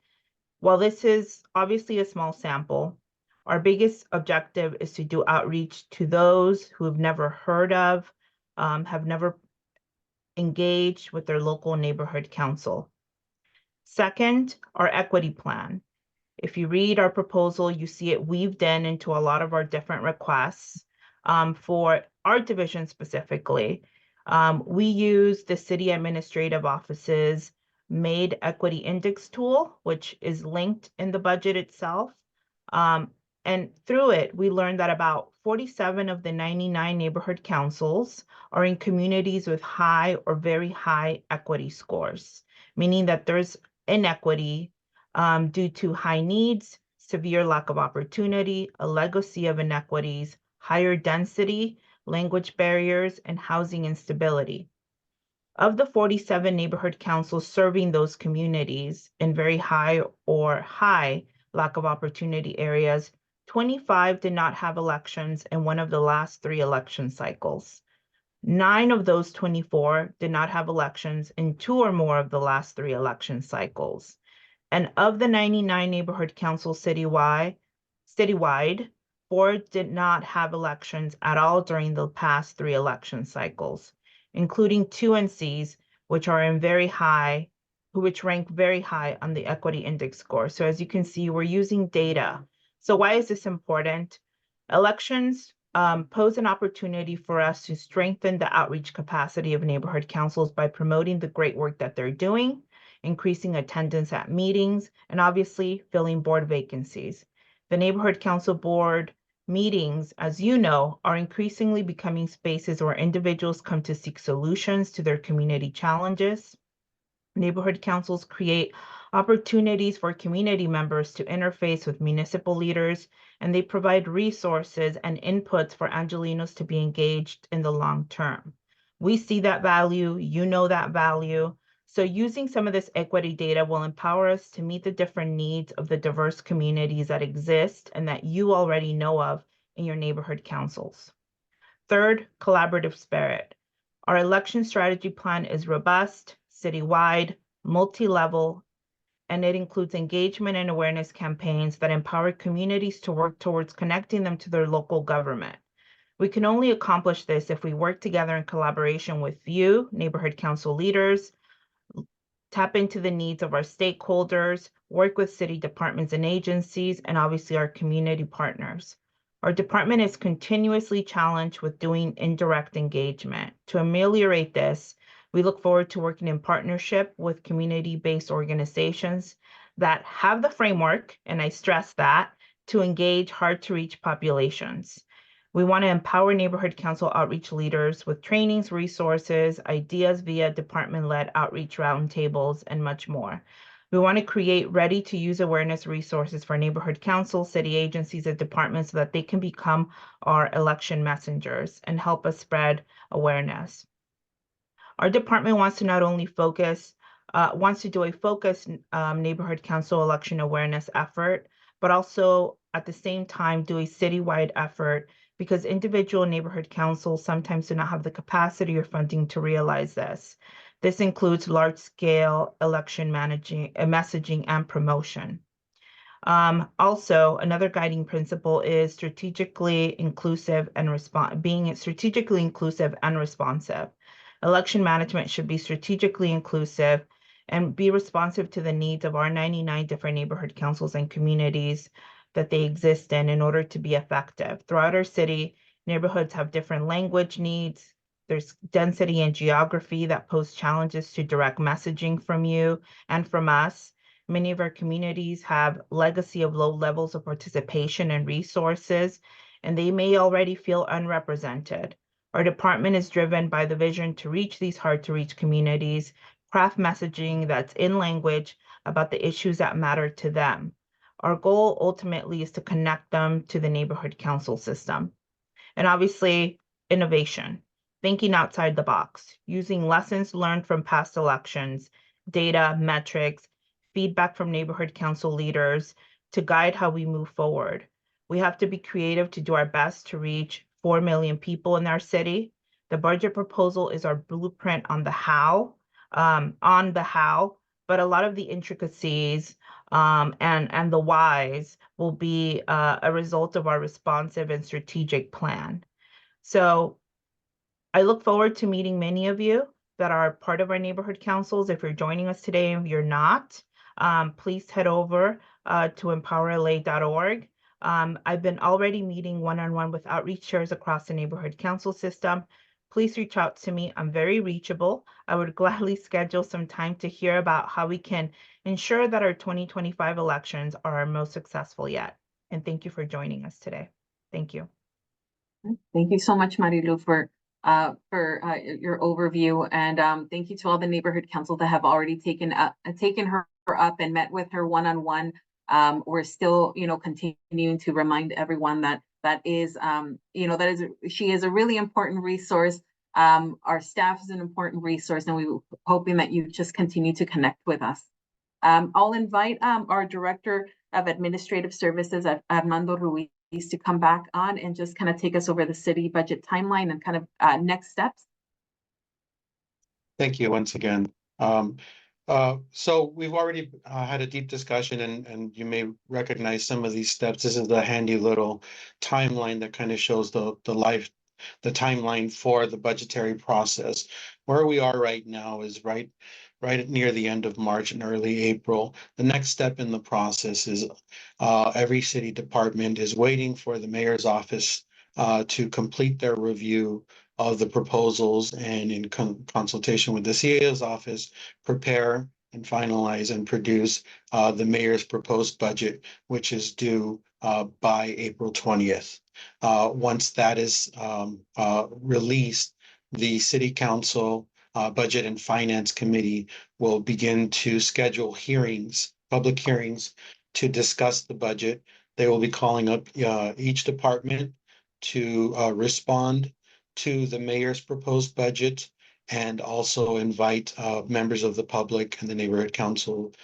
While this is obviously a small sample, our biggest objective is to do outreach to those who have never heard of, have never engaged with their local neighborhood council. Second, our equity plan. If you read our proposal, you see it weaved into a lot of our different requests. For our division specifically, we use the city administrative office's MADE equity index tool, which is linked in the budget itself. And through it, we learned that about 47 of the 99 neighborhood councils are in communities with high or very high equity scores, meaning that there's inequity due to high needs, severe lack of opportunity, a legacy of inequities, higher density, language barriers, and housing instability. Of the 47 neighborhood councils serving those communities in very high or high lack of opportunity areas, 25 did not have elections in one of the last 3 election cycles. 9 of those 24 did not have elections in 2 or more of the last 3 election cycles. And of the 99 neighborhood councils citywide, 4 did not have elections at all during the past 3 election cycles, including 2 NCs, which rank very high on the equity index score. So as you can see, we're using data. So why is this important? Elections pose an opportunity for us to strengthen the outreach capacity of neighborhood councils by promoting the great work that they're doing, increasing attendance at meetings, and obviously filling board vacancies. The neighborhood council board meetings, as you know, are increasingly becoming spaces where individuals come to seek solutions to their community challenges. Neighborhood councils create opportunities for community members to interface with municipal leaders, and they provide resources and inputs for Angelenos to be engaged in the long term. We see that value, you know that value. So using some of this equity data will empower us to meet the different needs of the diverse communities that exist and that you already know of in your neighborhood councils. Third, collaborative spirit. Our election strategy plan is robust, citywide, multi-level, and it includes engagement and awareness campaigns that empower communities to work towards connecting them to their local government. We can only accomplish this if we work together in collaboration with you, neighborhood council leaders, tap into the needs of our stakeholders, work with city departments and agencies, and obviously our community partners. Our department is continuously challenged with doing indirect engagement. To ameliorate this, we look forward to working in partnership with community-based organizations that have the framework, and I stress that, to engage hard-to-reach populations. We want to empower neighborhood council outreach leaders with trainings, resources, ideas via department-led outreach roundtables, and much more. We want to create ready-to-use awareness resources for neighborhood councils, city agencies, and departments so that they can become our election messengers and help us spread awareness. Our department wants to not only do a focused neighborhood council election awareness effort, but also at the same time do a citywide effort, because individual neighborhood councils sometimes do not have the capacity or funding to realize this. This includes large-scale election messaging and promotion. Also, another guiding principle is strategically inclusive and being strategically inclusive and responsive. Election management should be strategically inclusive and be responsive to the needs of our 99 different neighborhood councils and communities that they exist in order to be effective. Throughout our city, neighborhoods have different language needs. There's density and geography that pose challenges to direct messaging from you and from us. Many of our communities have legacy of low levels of participation and resources, and they may already feel unrepresented. Our department is driven by the vision to reach these hard-to-reach communities, craft messaging that's in language about the issues that matter to them. Our goal ultimately is to connect them to the neighborhood council system. And obviously, innovation, thinking outside the box, using lessons learned from past elections, data, metrics, feedback from neighborhood council leaders to guide how we move forward. We have to be creative to do our best to reach 4 million people in our city. The budget proposal is our blueprint on the how, but a lot of the intricacies and the whys will be a result of our responsive and strategic plan. So I look forward to meeting many of you that are part of our neighborhood councils. If you're joining us today and you're not, please head over to empowerla.org. I've been already meeting one-on-one with outreach chairs across the neighborhood council system. Please reach out to me. I'm very reachable. I would gladly schedule some time to hear about how we can ensure that our 2025 elections are our most successful yet. And thank you for joining us today. Thank you.
Thank you so much, Marilu, for your overview, and thank you to all the neighborhood council that have already taken her up and met with her one-on-one. We're still, continuing to remind everyone she is a really important resource. Our staff is an important resource, and we're hoping that you just continue to connect with us. I'll invite our Director of Administrative Services, Armando Ruiz, to come back on and just kind of take us over the city budget timeline and kind of next steps.
Thank you once again. So we've already had a deep discussion, and you may recognize some of these steps. This is the handy little timeline that kind of shows the timeline for the budgetary process. Where we are right now is right near the end of March and early April. The next step in the process is every city department is waiting for the mayor's office to complete their review of the proposals, and in consultation with the CAO's office, prepare and finalize and produce the mayor's proposed budget, which is due by April 20th. Once that is released, the City Council Budget and Finance Committee will begin to schedule public hearings to discuss the budget. They will be calling up each department to respond to the mayor's proposed budget, and also invite members of the public and the neighborhood councils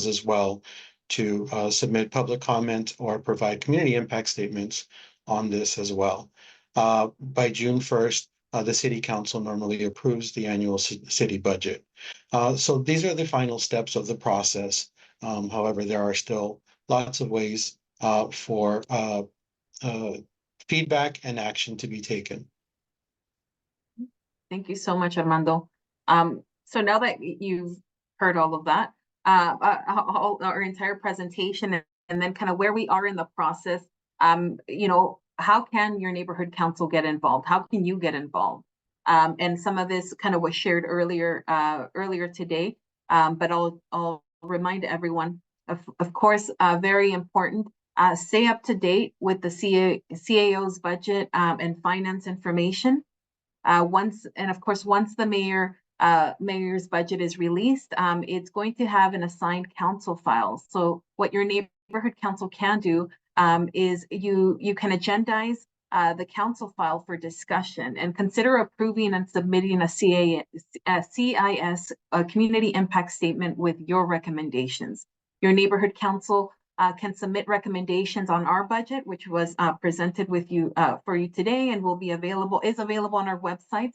as well to submit public comment or provide community impact statements on this as well. By June 1st, the City Council normally approves the annual city budget. So these are the final steps of the process. However, there are still lots of ways for feedback and action to be taken.
Thank you so much, Armando. So now that you've heard all of that, our entire presentation, and then kind of where we are in the process, how can your neighborhood council get involved? How can you get involved? And some of this kind of was shared earlier today, but I'll remind everyone, of course, very important, stay up to date with the CAO's budget and finance information. Once the mayor's budget is released, it's going to have an assigned council file. So what your neighborhood council can do is you can agendize the council file for discussion, and consider approving and submitting a CIS, a community impact statement with your recommendations. Your neighborhood council can submit recommendations on our budget, which was presented with you for you today and is available on our website.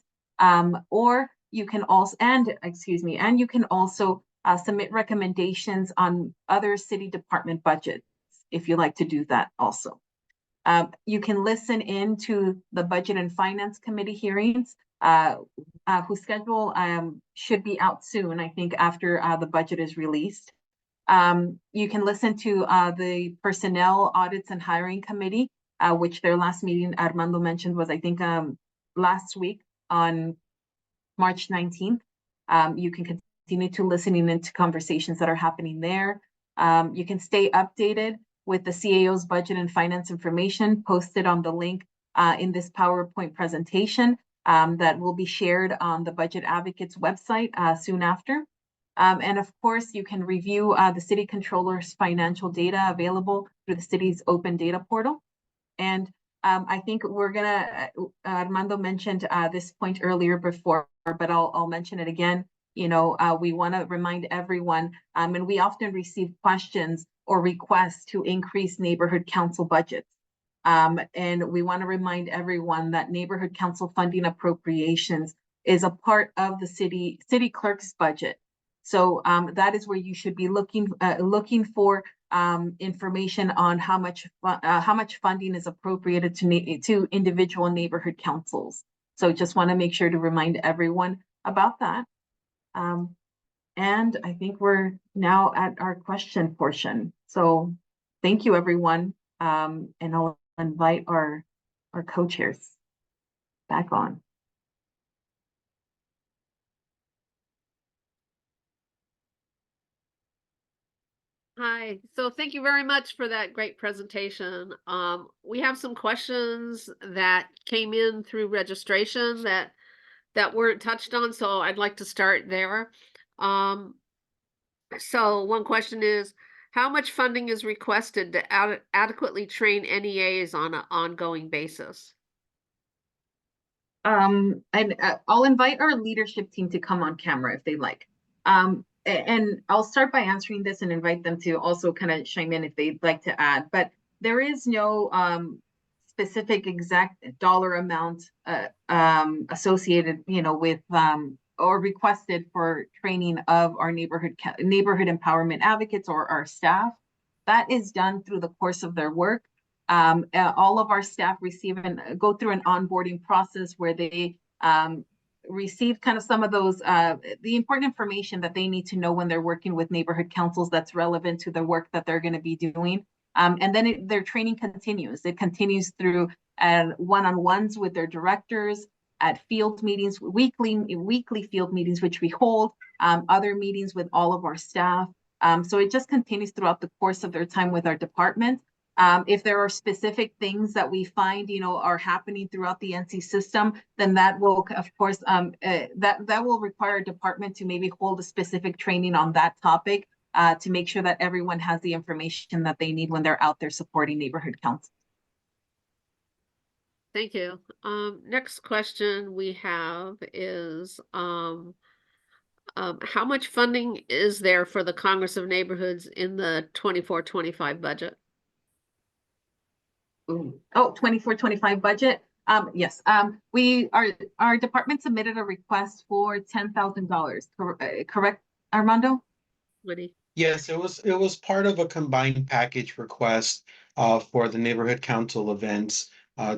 Or you can also, and you can also submit recommendations on other city department budgets if you like to do that also. You can listen in to the Budget and Finance Committee hearings, whose schedule should be out soon, I think, after the budget is released. You can listen to the Personnel Audits and Hiring Committee, which their last meeting, Armando mentioned, was, I think, last week on March 19th. You can continue to listening into conversations that are happening there. You can stay updated with the CAO's budget and finance information posted on the link in this PowerPoint presentation that will be shared on the Budget Advocates website soon after. And of course, you can review the City Controller's financial data available through the city's open data portal. And I think we're gonna, Armando mentioned this point earlier before, but I'll mention it again. You know, we want to remind everyone, and we often receive questions or requests to increase neighborhood council budgets. And we want to remind everyone that neighborhood council funding appropriations is a part of the city clerk's budget. So that is where you should be looking for information on how much funding is appropriated to individual neighborhood councils. So just want to make sure to remind everyone about that. And I think we're now at our question portion. So thank you, everyone. And I'll invite our co-chairs back on.
Hi, so thank you very much for that great presentation. We have some questions that came in through registration that weren't touched on, so I'd like to start there. So one question is, how much funding is requested to adequately train NEAs on an ongoing basis?
And I'll invite our leadership team to come on camera if they like. And I'll start by answering this and invite them to also kind of chime in if they'd like to add. But there is no specific exact dollar amount associated, you know, with or requested for training of our neighborhood empowerment advocates or our staff. That is done through the course of their work. All of our staff receive and go through an onboarding process where they receive kind of some of those the important information that they need to know when they're working with neighborhood councils that's relevant to the work that they're going to be doing. And then their training continues. It continues through one-on-ones with their directors, at field meetings, weekly field meetings, which we hold, other meetings with all of our staff. So it just continues throughout the course of their time with our department. If there are specific things that we find, you know, are happening throughout the NC system, then that will, of course, that will require a department to maybe hold a specific training on that topic to make sure that everyone has the information that they need when they're out there supporting neighborhood council.
Thank you. Next question we have is, how much funding is there for the Congress of Neighborhoods in the 24-25 budget?
Oh, 24-25 budget. Yes. Our department submitted a request for $10,000. Correct, Armando?
Woody?
Yes, it was part of a combined package request for the neighborhood council events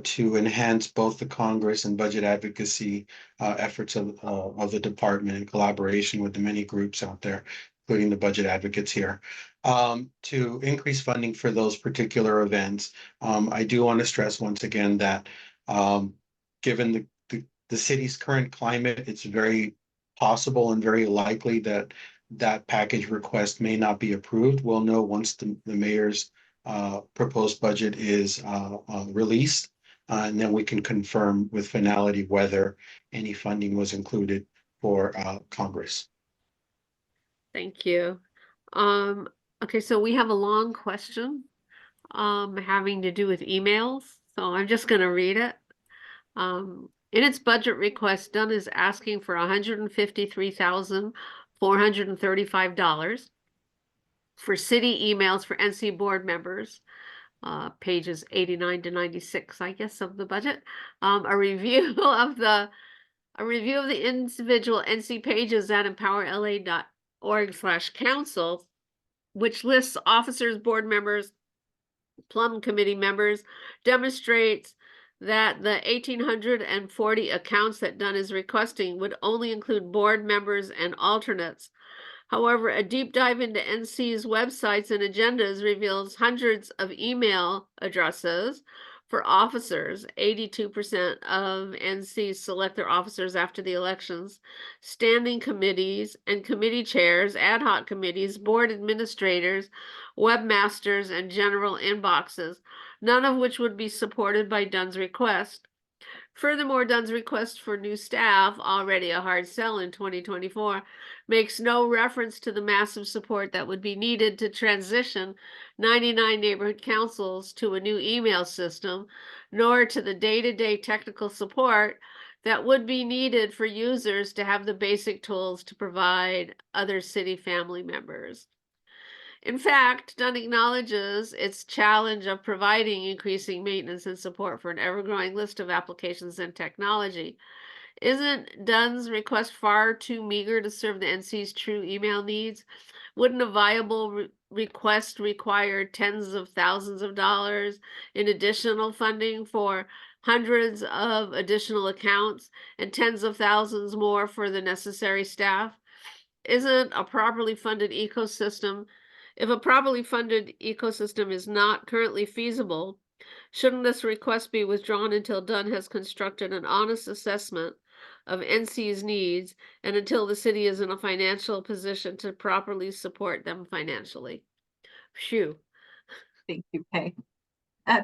to enhance both the Congress and budget advocacy efforts of the department in collaboration with the many groups out there, including the budget advocates here, to increase funding for those particular events. I do want to stress once again that given the city's current climate, it's very possible and very likely that that package request may not be approved. We'll know once the mayor's proposed budget is released, and then we can confirm with finality whether any funding was included for Congress.
Thank you. Okay, so we have a long question having to do with emails, so I'm just going to read it. In its budget request, Dunn is asking for $153,435. for city emails for NC board members, pages 89 to 96, I guess, of the budget. A review of the individual NC pages at empowerla.org/council, which lists officers, board members, plum committee members, demonstrates that the 1,840 accounts that Dunn is requesting would only include board members and alternates. However, a deep dive into NC's websites and agendas reveals hundreds of email addresses for officers. 82% of NCs select their officers after the elections. Standing committees and committee chairs, ad hoc committees, board administrators, webmasters, and general inboxes, none of which would be supported by Dunn's request. Furthermore, Dunn's request for new staff, already a hard sell in 2024, makes no reference to the massive support that would be needed to transition 99 neighborhood councils to a new email system, nor to the day-to-day technical support that would be needed for users to have the basic tools to provide other city family members. In fact, Dunn acknowledges its challenge of providing increasing maintenance and support for an ever-growing list of applications and technology. Isn't Dunn's request far too meager to serve the NC's true email needs? Wouldn't a viable request require tens of thousands of dollars in additional funding for hundreds of additional accounts and tens of thousands more for the necessary staff? Isn't a properly funded ecosystem If a properly funded ecosystem is not currently feasible, shouldn't this request be withdrawn until Dunn has constructed an honest assessment of NC's needs and until the city is in a financial position to properly support them financially? Phew.
Thank you, Kay.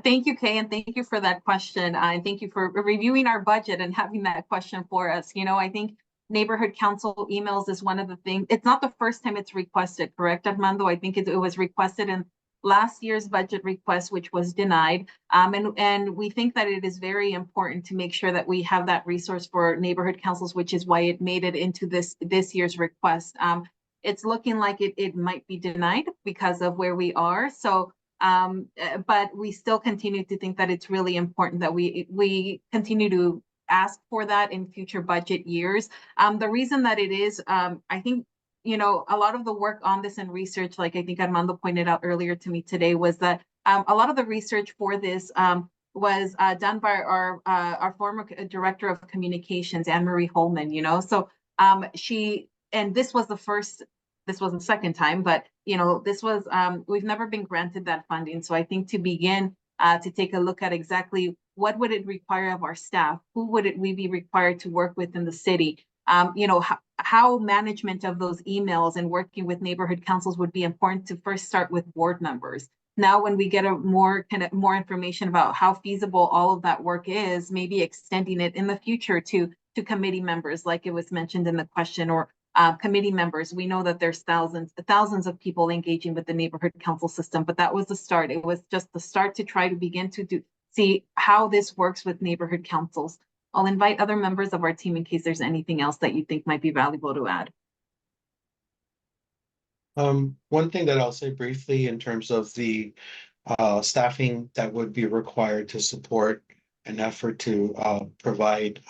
Thank you, Kay, and thank you for that question. And thank you for reviewing our budget and having that question for us. You know, I think neighborhood council emails is one of the things. It's not the first time it's requested, correct, Armando? I think it was requested in last year's budget request, which was denied. And we think that it is very important to make sure that we have that resource for neighborhood councils, which is why it made it into this year's request. It's looking like it might be denied because of where we are. So but we still continue to think that it's really important that we continue to ask for that in future budget years. The reason that it is, I think, you know, a lot of the work on this and research, like I think Armando pointed out earlier to me today, was that a lot of the research for this was done by our former director of communications, Anne Marie Holman. You know, so this was the second time, but you know, this was we've never been granted that funding. So I think to begin to take a look at exactly what would it require of our staff, who would we be required to work with in the city, you know, how management of those emails and working with neighborhood councils would be important to first start with board members. Now, when we get more information about how feasible all of that work is, maybe extending it in the future to committee members, like it was mentioned in the question, or committee members. We know that there's thousands of people engaging with the neighborhood council system, but that was the start. It was just the start to try to begin to see how this works with neighborhood councils. I'll invite other members of our team in case there's anything else that you think might be valuable to add.
One thing that I'll say briefly in terms of the staffing that would be required to support an effort to provide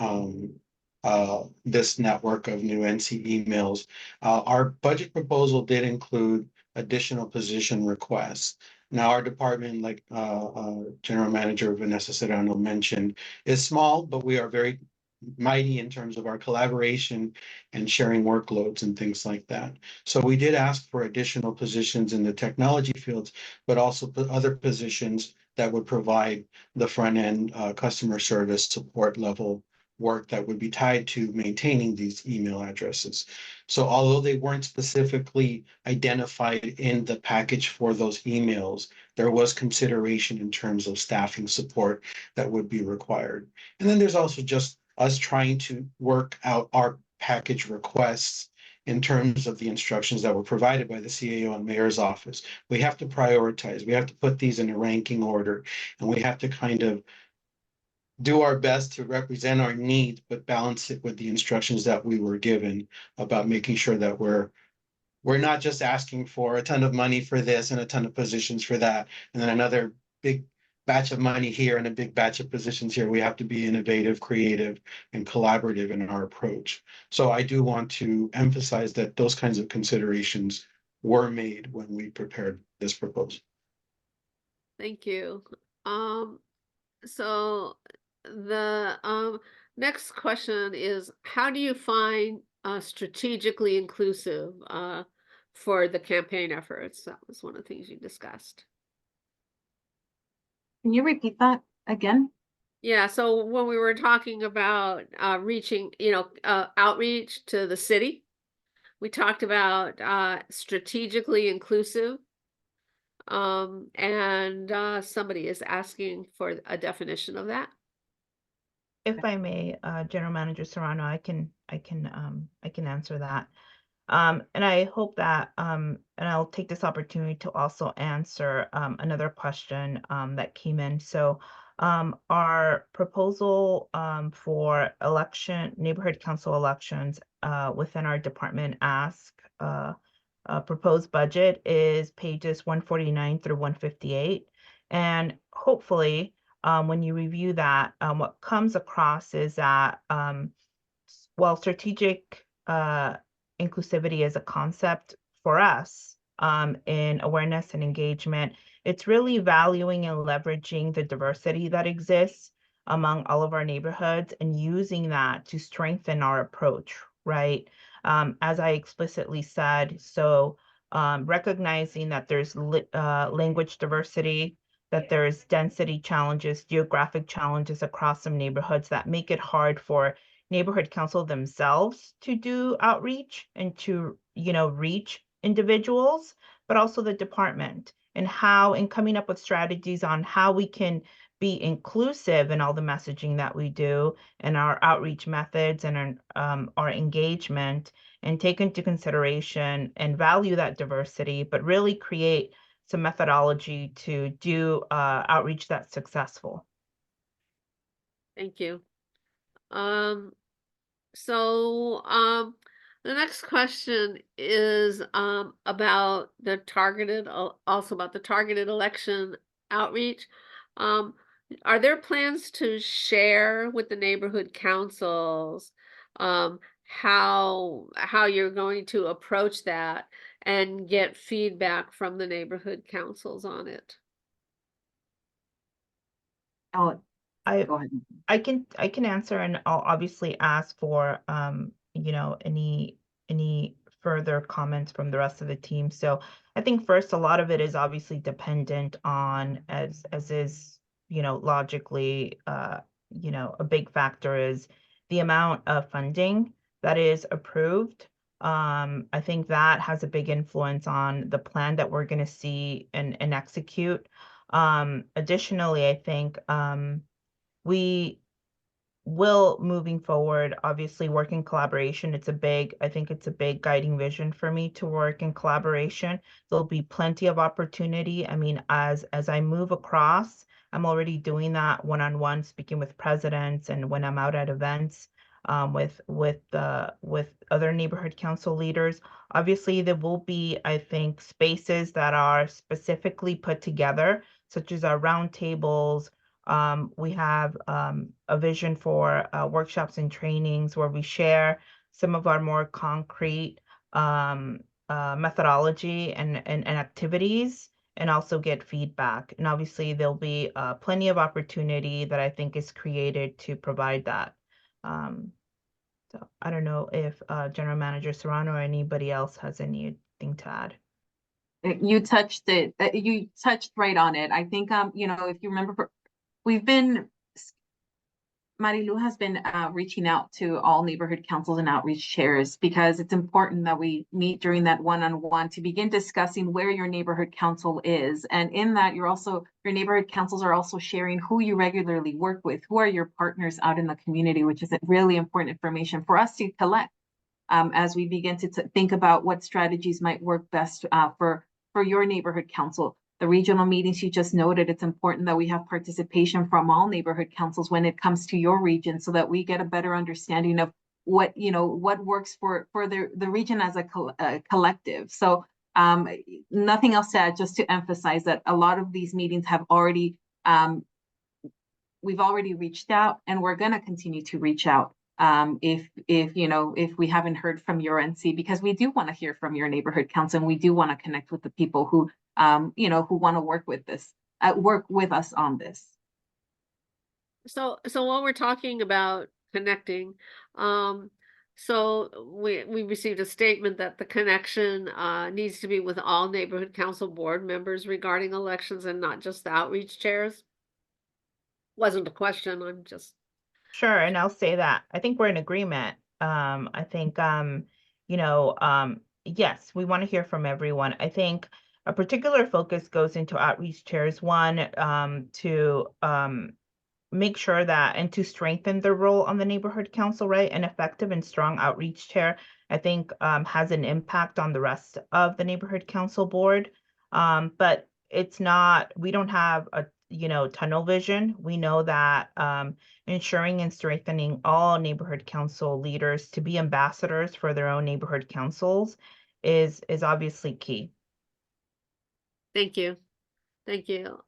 this network of new NC emails. Our budget proposal did include additional position requests. Now, our department, like General Manager Vanessa Serrano mentioned, is small, but we are very mighty in terms of our collaboration and sharing workloads and things like that. So we did ask for additional positions in the technology fields, but also other positions that would provide the front end customer service support level work that would be tied to maintaining these email addresses. So although they weren't specifically identified in the package for those emails, there was consideration in terms of staffing support that would be required. And then there's also just us trying to work out our package requests in terms of the instructions that were provided by the CAO and mayor's office. We have to prioritize, we have to put these in a ranking order, and we have to kind of do our best to represent our needs, but balance it with the instructions that we were given about making sure that we're we're not just asking for a ton of money for this and a ton of positions for that, and then another big batch of money here and a big batch of positions here. We have to be innovative, creative, and collaborative in our approach. So I do want to emphasize that those kinds of considerations were made when we prepared this proposal.
Thank you. So the next question is, how do you find strategically inclusive for the campaign efforts? That was one of the things you discussed.
Can you repeat that again?
Yeah, so when we were talking about reaching, outreach to the city, we talked about strategically inclusive. And somebody is asking for a definition of that.
If I may, General Manager Serrano, I can answer that. And I hope that, and I'll take this opportunity to also answer another question that came in. So our proposal for neighborhood council elections within our department proposed budget is pages 149 through 158. And hopefully, when you review that, what comes across is that, while strategic inclusivity is a concept for us in awareness and engagement, it's really valuing and leveraging the diversity that exists among all of our neighborhoods and using that to strengthen our approach, right? As I explicitly said, so recognizing that there's language diversity, that there's density challenges, geographic challenges across some neighborhoods that make it hard for neighborhood council themselves to do outreach and to, reach individuals, but also the department and coming up with strategies on how we can be inclusive in all the messaging that we do and our outreach methods and our engagement, and take into consideration and value that diversity, but really create some methodology to do outreach that's successful.
Thank you. So the next question is about the targeted election outreach. Are there plans to share with the neighborhood councils how you're going to approach that and get feedback from the neighborhood councils on it?
Oh,
I
go ahead.
I can answer, and I'll obviously ask for any further comments from the rest of the team. So I think first, a lot of it is obviously dependent on, as is logically a big factor is the amount of funding that is approved. I think that has a big influence on the plan that we're going to see and execute. Additionally, I think we will, moving forward, obviously work in collaboration. I think it's a big guiding vision for me to work in collaboration. There'll be plenty of opportunity. I mean, as I move across, I'm already doing that one-on-one, speaking with presidents, and when I'm out at events with other neighborhood council leaders. Obviously, there will be, I think, spaces that are specifically put together, such as our roundtables. We have a vision for workshops and trainings where we share some of our more concrete methodology and activities, and also get feedback. And obviously, there'll be plenty of opportunity that I think is created to provide that. So I don't know if General Manager Serrano or anybody else has anything to add.
You touched it. You touched right on it. I think if you remember, Marilu has been reaching out to all neighborhood councils and outreach chairs, because it's important that we meet during that one-on-one to begin discussing where your neighborhood council is. And in that, your neighborhood councils are also sharing who you regularly work with, who are your partners out in the community, which is really important information for us to collect as we begin to think about what strategies might work best for your neighborhood council. The regional meetings you just noted, it's important that we have participation from all neighborhood councils when it comes to your region, so that we get a better understanding of what, you know, what works for the region as a collective. So nothing else to add, just to emphasize that a lot of these meetings have already, we've already reached out, and we're going to continue to reach out if you know, if we haven't heard from your NC, because we do want to hear from your neighborhood council, and we do want to connect with the people who you know, who want to work with this, work with us on this.
So while we're talking about connecting, so we received a statement that the connection needs to be with all neighborhood council board members regarding elections and not just the outreach chairs. Wasn't a question, I'm just.
Sure, and I'll say that. I think we're in agreement. I think, you know, yes, we want to hear from everyone. I think a particular focus goes into outreach chairs. One, to make sure that and to strengthen their role on the neighborhood council, right? An effective and strong outreach chair, I think, has an impact on the rest of the neighborhood council board. But it's not, we don't have a, you know, tunnel vision. We know that ensuring and strengthening all neighborhood council leaders to be ambassadors for their own neighborhood councils is obviously key.
Thank you. Thank you.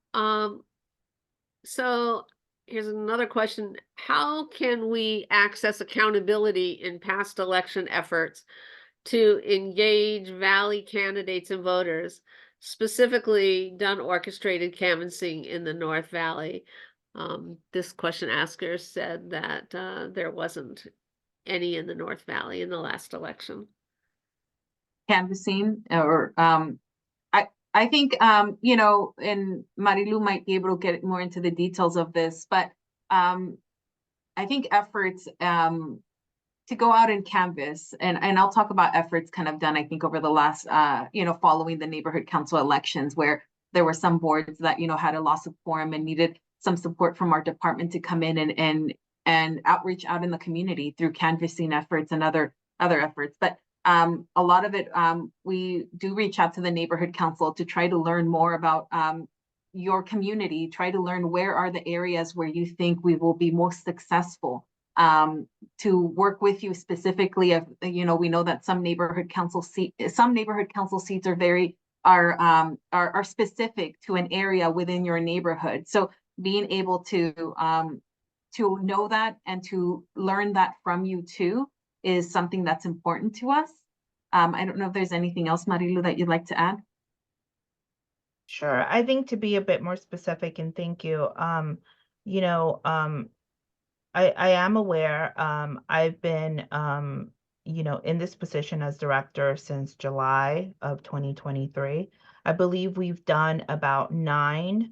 So here's another question. How can we access accountability in past election efforts to engage Valley candidates and voters, specifically done orchestrated canvassing in the North Valley? This question asker said that there wasn't any in the North Valley in the last election.
Canvassing, or I think, you know, and Marilu might be able to get more into the details of this, but I think efforts to go out and canvass, and I'll talk about efforts kind of done, I think, over the last, you know, following the neighborhood council elections, where there were some boards that, you know, had a loss of quorum and needed some support from our department to come in and outreach out in the community through canvassing efforts and other efforts. But a lot of it, we do reach out to the neighborhood council to try to learn more about your community, try to learn where are the areas where you think we will be most successful, to work with you specifically. If, you know, we know that some neighborhood council seats are very, are specific to an area within your neighborhood. So being able to know that and to learn that from you too is something that's important to us. I don't know if there's anything else, Marilu, that you'd like to add.
Sure. I think to be a bit more specific, and thank you, you know, I am aware, I've been, you know, in this position as director since July of 2023. I believe we've done about 9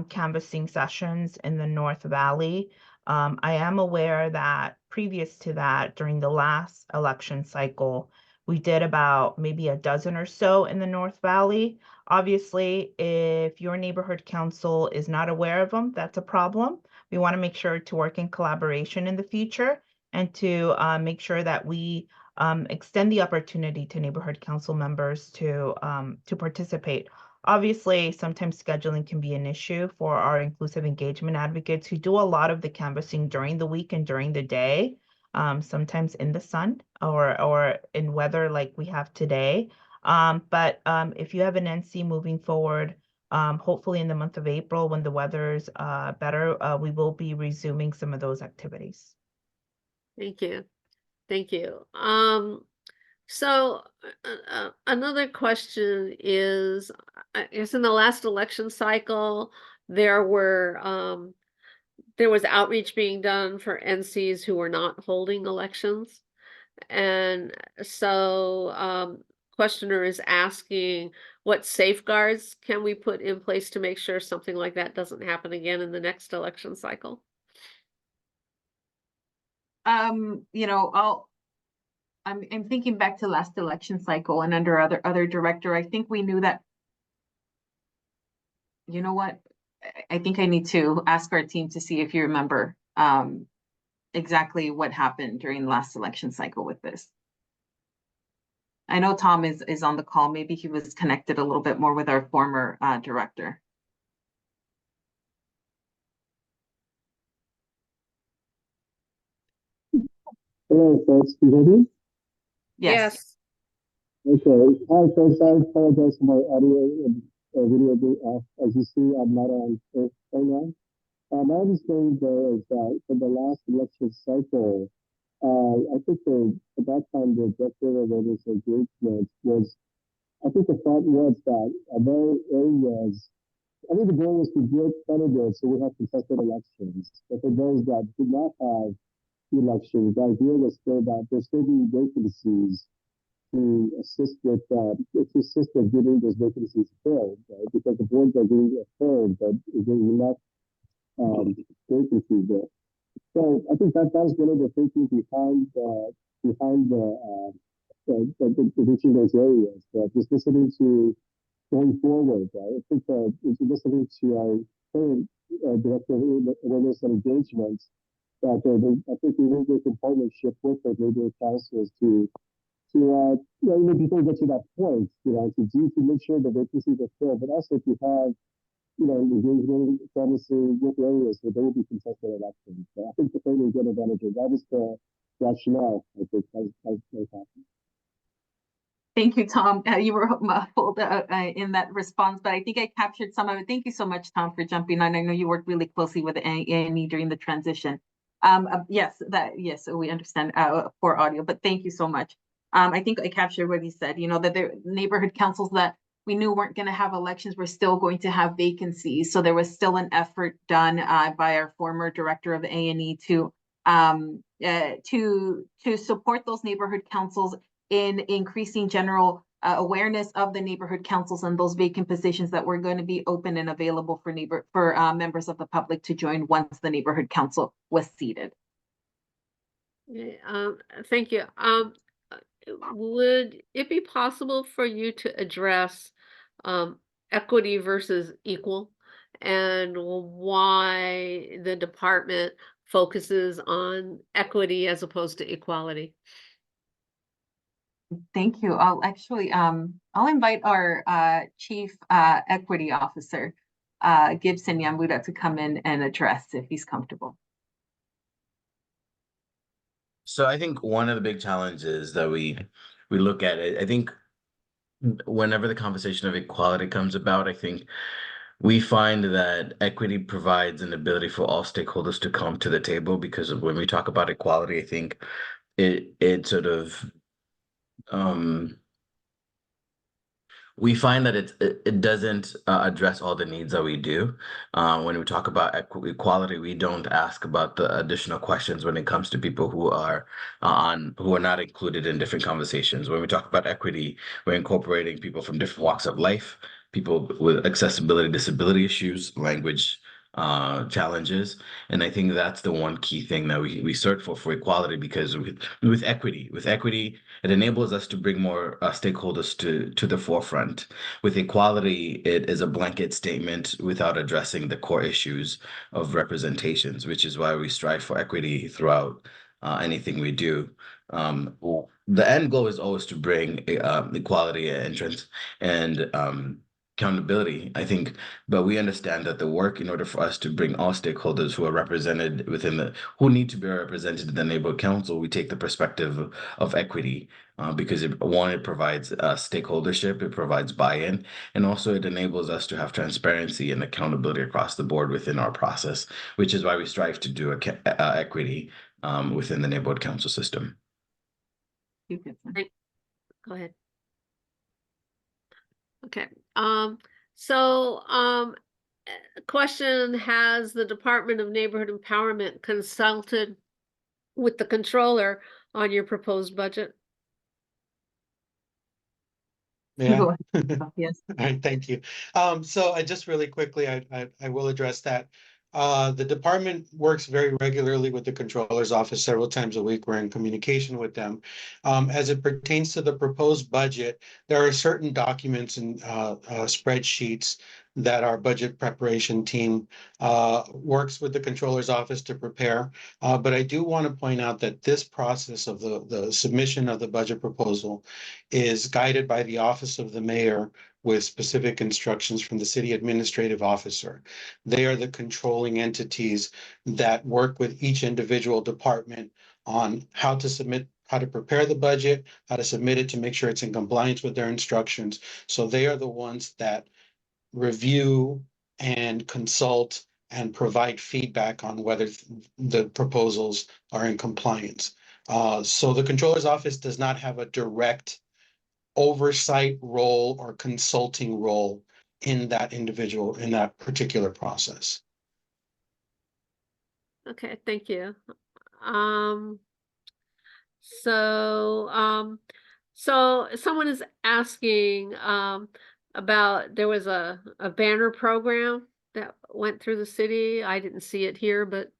canvassing sessions in the North Valley. I am aware that previous to that, during the last election cycle, we did about maybe a dozen or so in the North Valley. Obviously, if your neighborhood council is not aware of them, that's a problem. We want to make sure to work in collaboration in the future, and to make sure that we extend the opportunity to neighborhood council members to participate. Obviously, sometimes scheduling can be an issue for our inclusive engagement advocates who do a lot of the canvassing during the week and during the day, sometimes in the sun or in weather like we have today. But if you have an NC moving forward, hopefully in the month of April, when the weather's better, we will be resuming some of those activities.
Thank you. Thank you. So another question is, I guess in the last election cycle, there was outreach being done for NCs who were not holding elections. And so questioner is asking, what safeguards can we put in place to make sure something like that doesn't happen again in the next election cycle?
You know, I'm thinking back to last election cycle, and under other director, I think we knew that, you know what, I think I need to ask our team to see if you remember exactly what happened during the last election cycle with this. I know Tom is on the call. Maybe he was connected a little bit more with our former director.
Hello, folks. Can you hear me?
Yes.
Yes.
Okay. Hi, folks. I apologize for my audio and video being off. As you see, I'm not on Earth right now. My understanding, though, is that for the last election cycle, I think at that time, the objective of this engagement was, I think the thought was that although areas, I think the goal was to get candidates so we have contested elections. But for those that did not have elections, the idea was still that there still be vacancies to assist with getting those vacancies filled, right? Because the boards are being filled, but there's enough vacancies there. So I think that was one of the thinking behind reaching those areas. But just listening to going forward, right? I think listening to our current director of awareness and engagement, that I think we will work in partnership with the neighborhood councils before we get to that point, to make sure the vacancies are filled, but also to have, engagement, promising with areas where there will be contested elections. So I think the thing we get advantage of that is the rationale, I think, has happened.
Thank you, Tom. You were muffled in that response, but I think I captured some of it. Thank you so much, Tom, for jumping on. I know you worked really closely with A&E during the transition. Yes, we understand for audio, but thank you so much. I think I captured what he said, that the neighborhood councils that we knew weren't going to have elections were still going to have vacancies. So there was still an effort done by our former director of A&E to support those neighborhood councils in increasing general awareness of the neighborhood councils and those vacant positions that were going to be open and available for members of the public to join once the neighborhood council was seated.
Thank you. Would it be possible for you to address equity versus equal and why the department focuses on equity as opposed to equality?
Thank you. I'll invite our Chief Equity Officer, Gibson Yambuda, to come in and address if he's comfortable.
So I think one of the big challenges that we look at it, I think whenever the conversation of equality comes about, I think we find that equity provides an ability for all stakeholders to come to the table, because when we talk about equality, I think it sort of we find that it doesn't address all the needs that we do. When we talk about equality, we don't ask about the additional questions when it comes to people who are not included in different conversations. When we talk about equity, we're incorporating people from different walks of life, people with accessibility, disability issues, language challenges. And I think that's the one key thing that we search for equality, because with equity, it enables us to bring more stakeholders to the forefront. With equality, it is a blanket statement without addressing the core issues of representations, which is why we strive for equity throughout anything we do. The end goal is always to bring equality, entrance, and accountability, I think, but we understand that the work, in order for us to bring all stakeholders who are represented who need to be represented in the neighborhood council, we take the perspective of equity, because it provides stakeholdership, it provides buy-in, and also it enables us to have transparency and accountability across the board within our process, which is why we strive to do equity within the neighborhood council system.
Go ahead. Okay. Question: has the Department of Neighborhood Empowerment consulted with the controller on your proposed budget?
Yeah.
Yes.
All right, thank you. So I just really quickly, I will address that. The department works very regularly with the controller's office several times a week. We're in communication with them. As it pertains to the proposed budget, there are certain documents and spreadsheets that our budget preparation team works with the controller's office to prepare. But I do want to point out that this process of the submission of the budget proposal is guided by the Office of the Mayor with specific instructions from the city administrative officer. They are the controlling entities that work with each individual department on how to prepare the budget, how to submit it to make sure it's in compliance with their instructions. So they are the ones that review and consult and provide feedback on whether the proposals are in compliance. So the controller's office does not have a direct oversight role or consulting role in that particular process.
Okay, thank you. Um, so someone is asking about there was a banner program that went through the city. I didn't see it here, but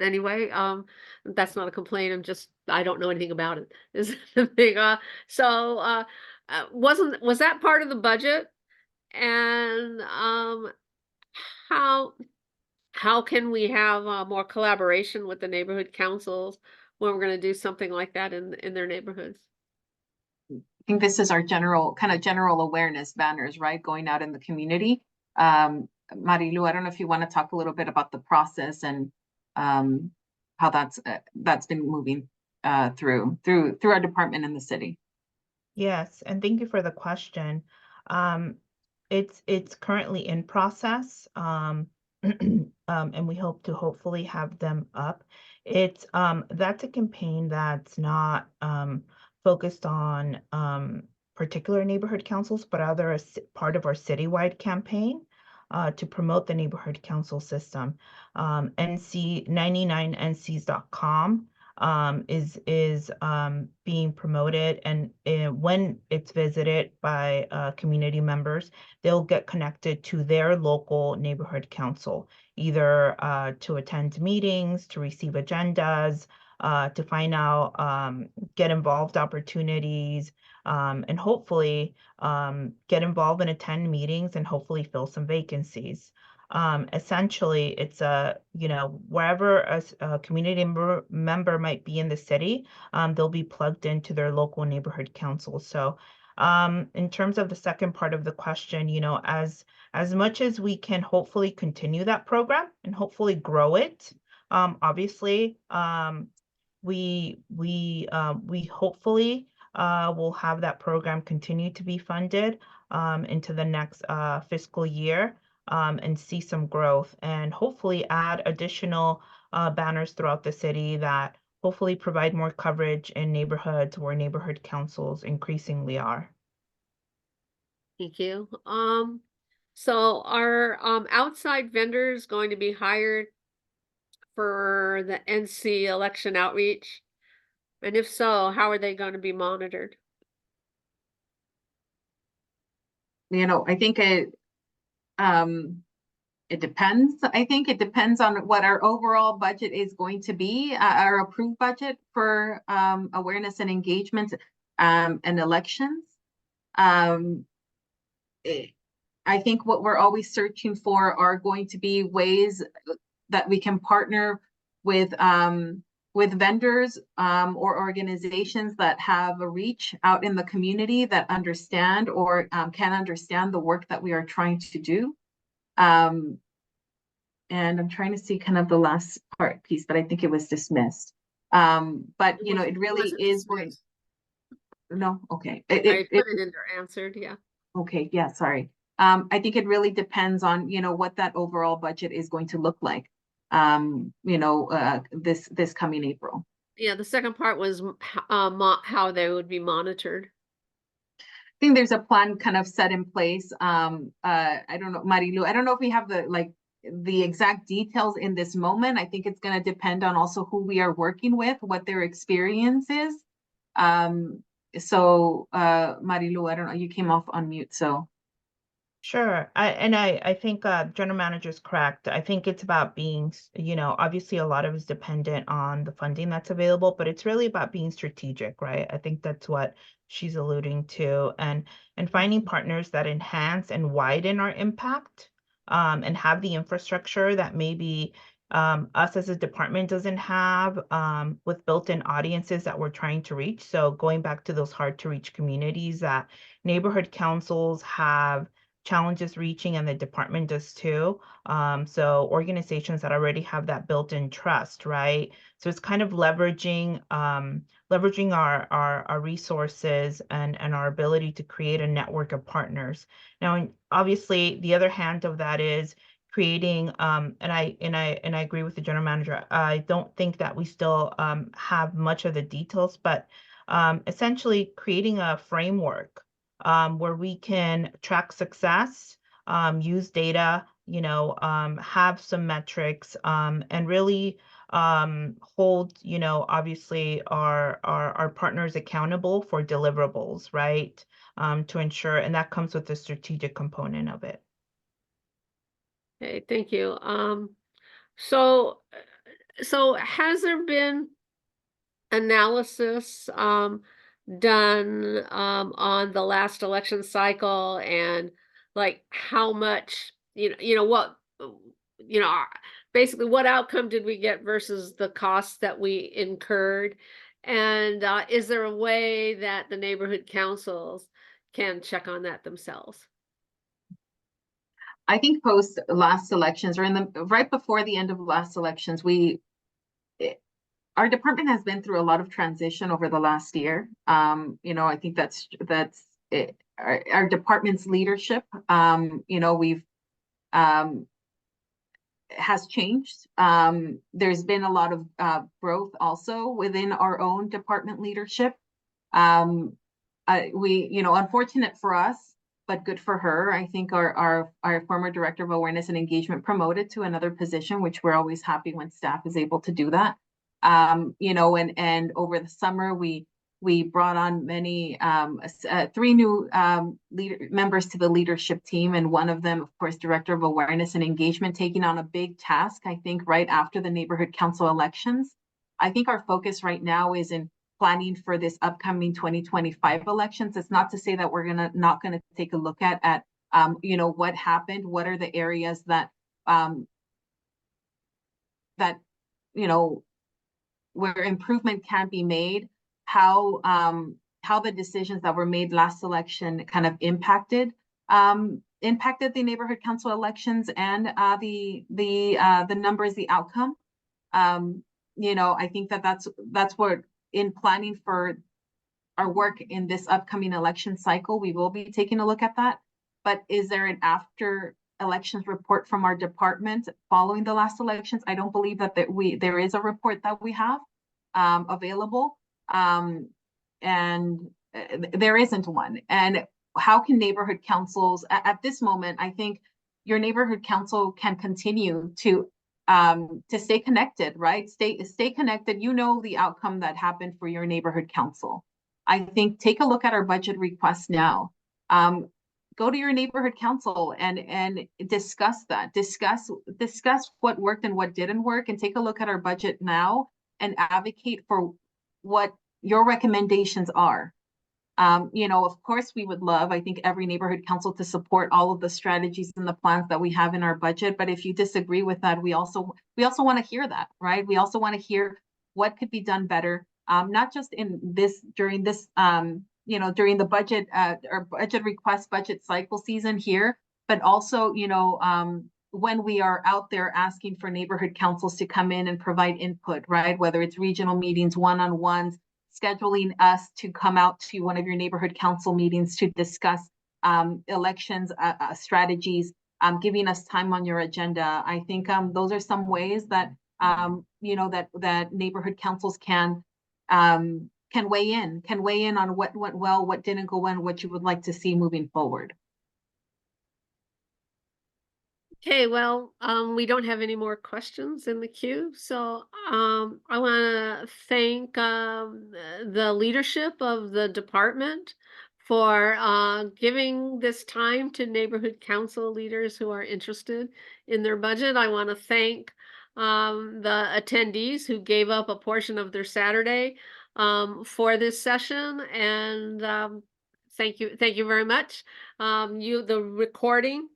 anyway, that's not a complaint. I don't know anything about it. Is the thing. Was that part of the budget? And how can we have more collaboration with the neighborhood councils when we're going to do something like that in their neighborhoods?
I think this is our general awareness banners, right? Going out in the community. Marilu, I don't know if you want to talk a little bit about the process and how that's been moving through our department in the city.
Yes, and thank you for the question. It's currently in process, and we hope to hopefully have them up. That's a campaign that's not focused on particular neighborhood councils, but rather a part of our citywide campaign to promote the neighborhood council system. NC99NCs.com is being promoted, and when it's visited by community members, they'll get connected to their local neighborhood council, either to attend meetings, to receive agendas, to find out get involved opportunities, and hopefully get involved and attend meetings and hopefully fill some vacancies. Essentially, it's wherever a community member might be in the city, they'll be plugged into their local neighborhood council. So in terms of the second part of the question, as much as we can hopefully continue that program and hopefully grow it, obviously we hopefully will have that program continue to be funded into the next fiscal year. And see some growth and hopefully add additional banners throughout the city that hopefully provide more coverage in neighborhoods where neighborhood councils increasingly are.
Thank you. So are outside vendors going to be hired for the NC election outreach? And if so, how are they going to be monitored?
I think it depends. I think it depends on what our overall budget is going to be, our approved budget for awareness and engagement and elections. I think what we're always searching for are going to be ways that we can partner with vendors or organizations that have a reach out in the community that understand or can understand the work that we are trying to do. And I'm trying to see kind of the last piece, but I think it was dismissed. But it really is going. No, okay.
I put it in there, answered, yeah.
Okay, yeah, sorry. I think it really depends on what that overall budget is going to look like. This coming April.
Yeah, the second part was how they would be monitored.
I think there's a plan kind of set in place. I don't know, Marilu, I don't know if we have the exact details in this moment. I think it's going to depend on also who we are working with, what their experience is. So Marilu, I don't know, you came off on mute, so.
Sure. I think general manager's correct. I think it's about being, obviously a lot of it is dependent on the funding that's available, but it's really about being strategic, right? I think that's what she's alluding to, and finding partners that enhance and widen our impact, and have the infrastructure that maybe us as a department doesn't have, with built-in audiences that we're trying to reach. So going back to those hard to reach communities that neighborhood councils have challenges reaching, and the department does too. So organizations that already have that built-in trust, right? So it's kind of leveraging our resources and our ability to create a network of partners. Now, obviously, the other hand of that is creating, and I agree with the general manager. I don't think that we still have much of the details, but essentially creating a framework where we can track success, use data, have some metrics, and really hold, obviously our partners accountable for deliverables, right? To ensure, and that comes with the strategic component of it.
Okay, thank you. So has there been analysis done on the last election cycle, and like how much what basically what outcome did we get versus the costs that we incurred, and is there a way that the neighborhood councils can check on that themselves?
I think post last elections, or right before the end of last elections, our department has been through a lot of transition over the last year. I think that's it. Our department's leadership, we've has changed. There's been a lot of growth also within our own department leadership. Unfortunate for us, but good for her. I think our former director of awareness and engagement promoted to another position, which we're always happy when staff is able to do that. And over the summer we brought on many 3 new members to the leadership team, and one of them, of course, director of awareness and engagement, taking on a big task, I think, right after the neighborhood council elections. I think our focus right now is in planning for this upcoming 2025 elections. It's not to say that we're not gonna take a look at what happened, what are the areas that where improvement can be made, how the decisions that were made last election kind of impacted the neighborhood council elections and the numbers, the outcome. I think that's what, in planning for our work in this upcoming election cycle, we will be taking a look at that. But is there an after elections report from our department following the last elections? I don't believe that there is a report that we have available, and there isn't one. And how can neighborhood councils at this moment? I think your neighborhood council can continue to stay connected, right? Stay connected. The outcome that happened for your neighborhood council. I think take a look at our budget request now. Go to your neighborhood council and discuss that. Discuss what worked and what didn't work, and take a look at our budget now and advocate for what your recommendations are. Of course, we would love, I think, every neighborhood council to support all of the strategies and the plans that we have in our budget. But if you disagree with that, we also want to hear that, right? We also want to hear what could be done better, not just during the budget or budget request, budget cycle season here, but also, when we are out there asking for neighborhood councils to come in and provide input, right? Whether it's regional meetings, one-on-ones, scheduling us to come out to one of your neighborhood council meetings to discuss elections strategies, giving us time on your agenda. I think those are some ways that that neighborhood councils can weigh in on what went well, what didn't go well, what you would like to see moving forward.
Okay, well, we don't have any more questions in the queue, so I want to thank the leadership of the department for giving this time to neighborhood council leaders who are interested in their budget. I want to thank the attendees who gave up a portion of their Saturday for this session, and thank you very much. The recording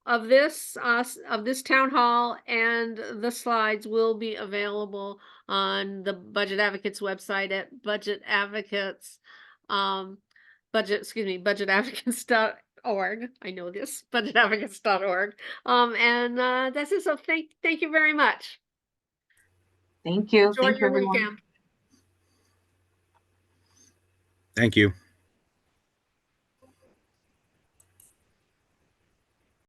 of this town hall and the slides will be available on the Budget Advocates website at budgetadvocates.org. advocates.org. I know this, but advocates.org. And that's it. So thank you very much.
Thank you.
Enjoy
Thank you,
your
everyone.
weekend.
Thank you.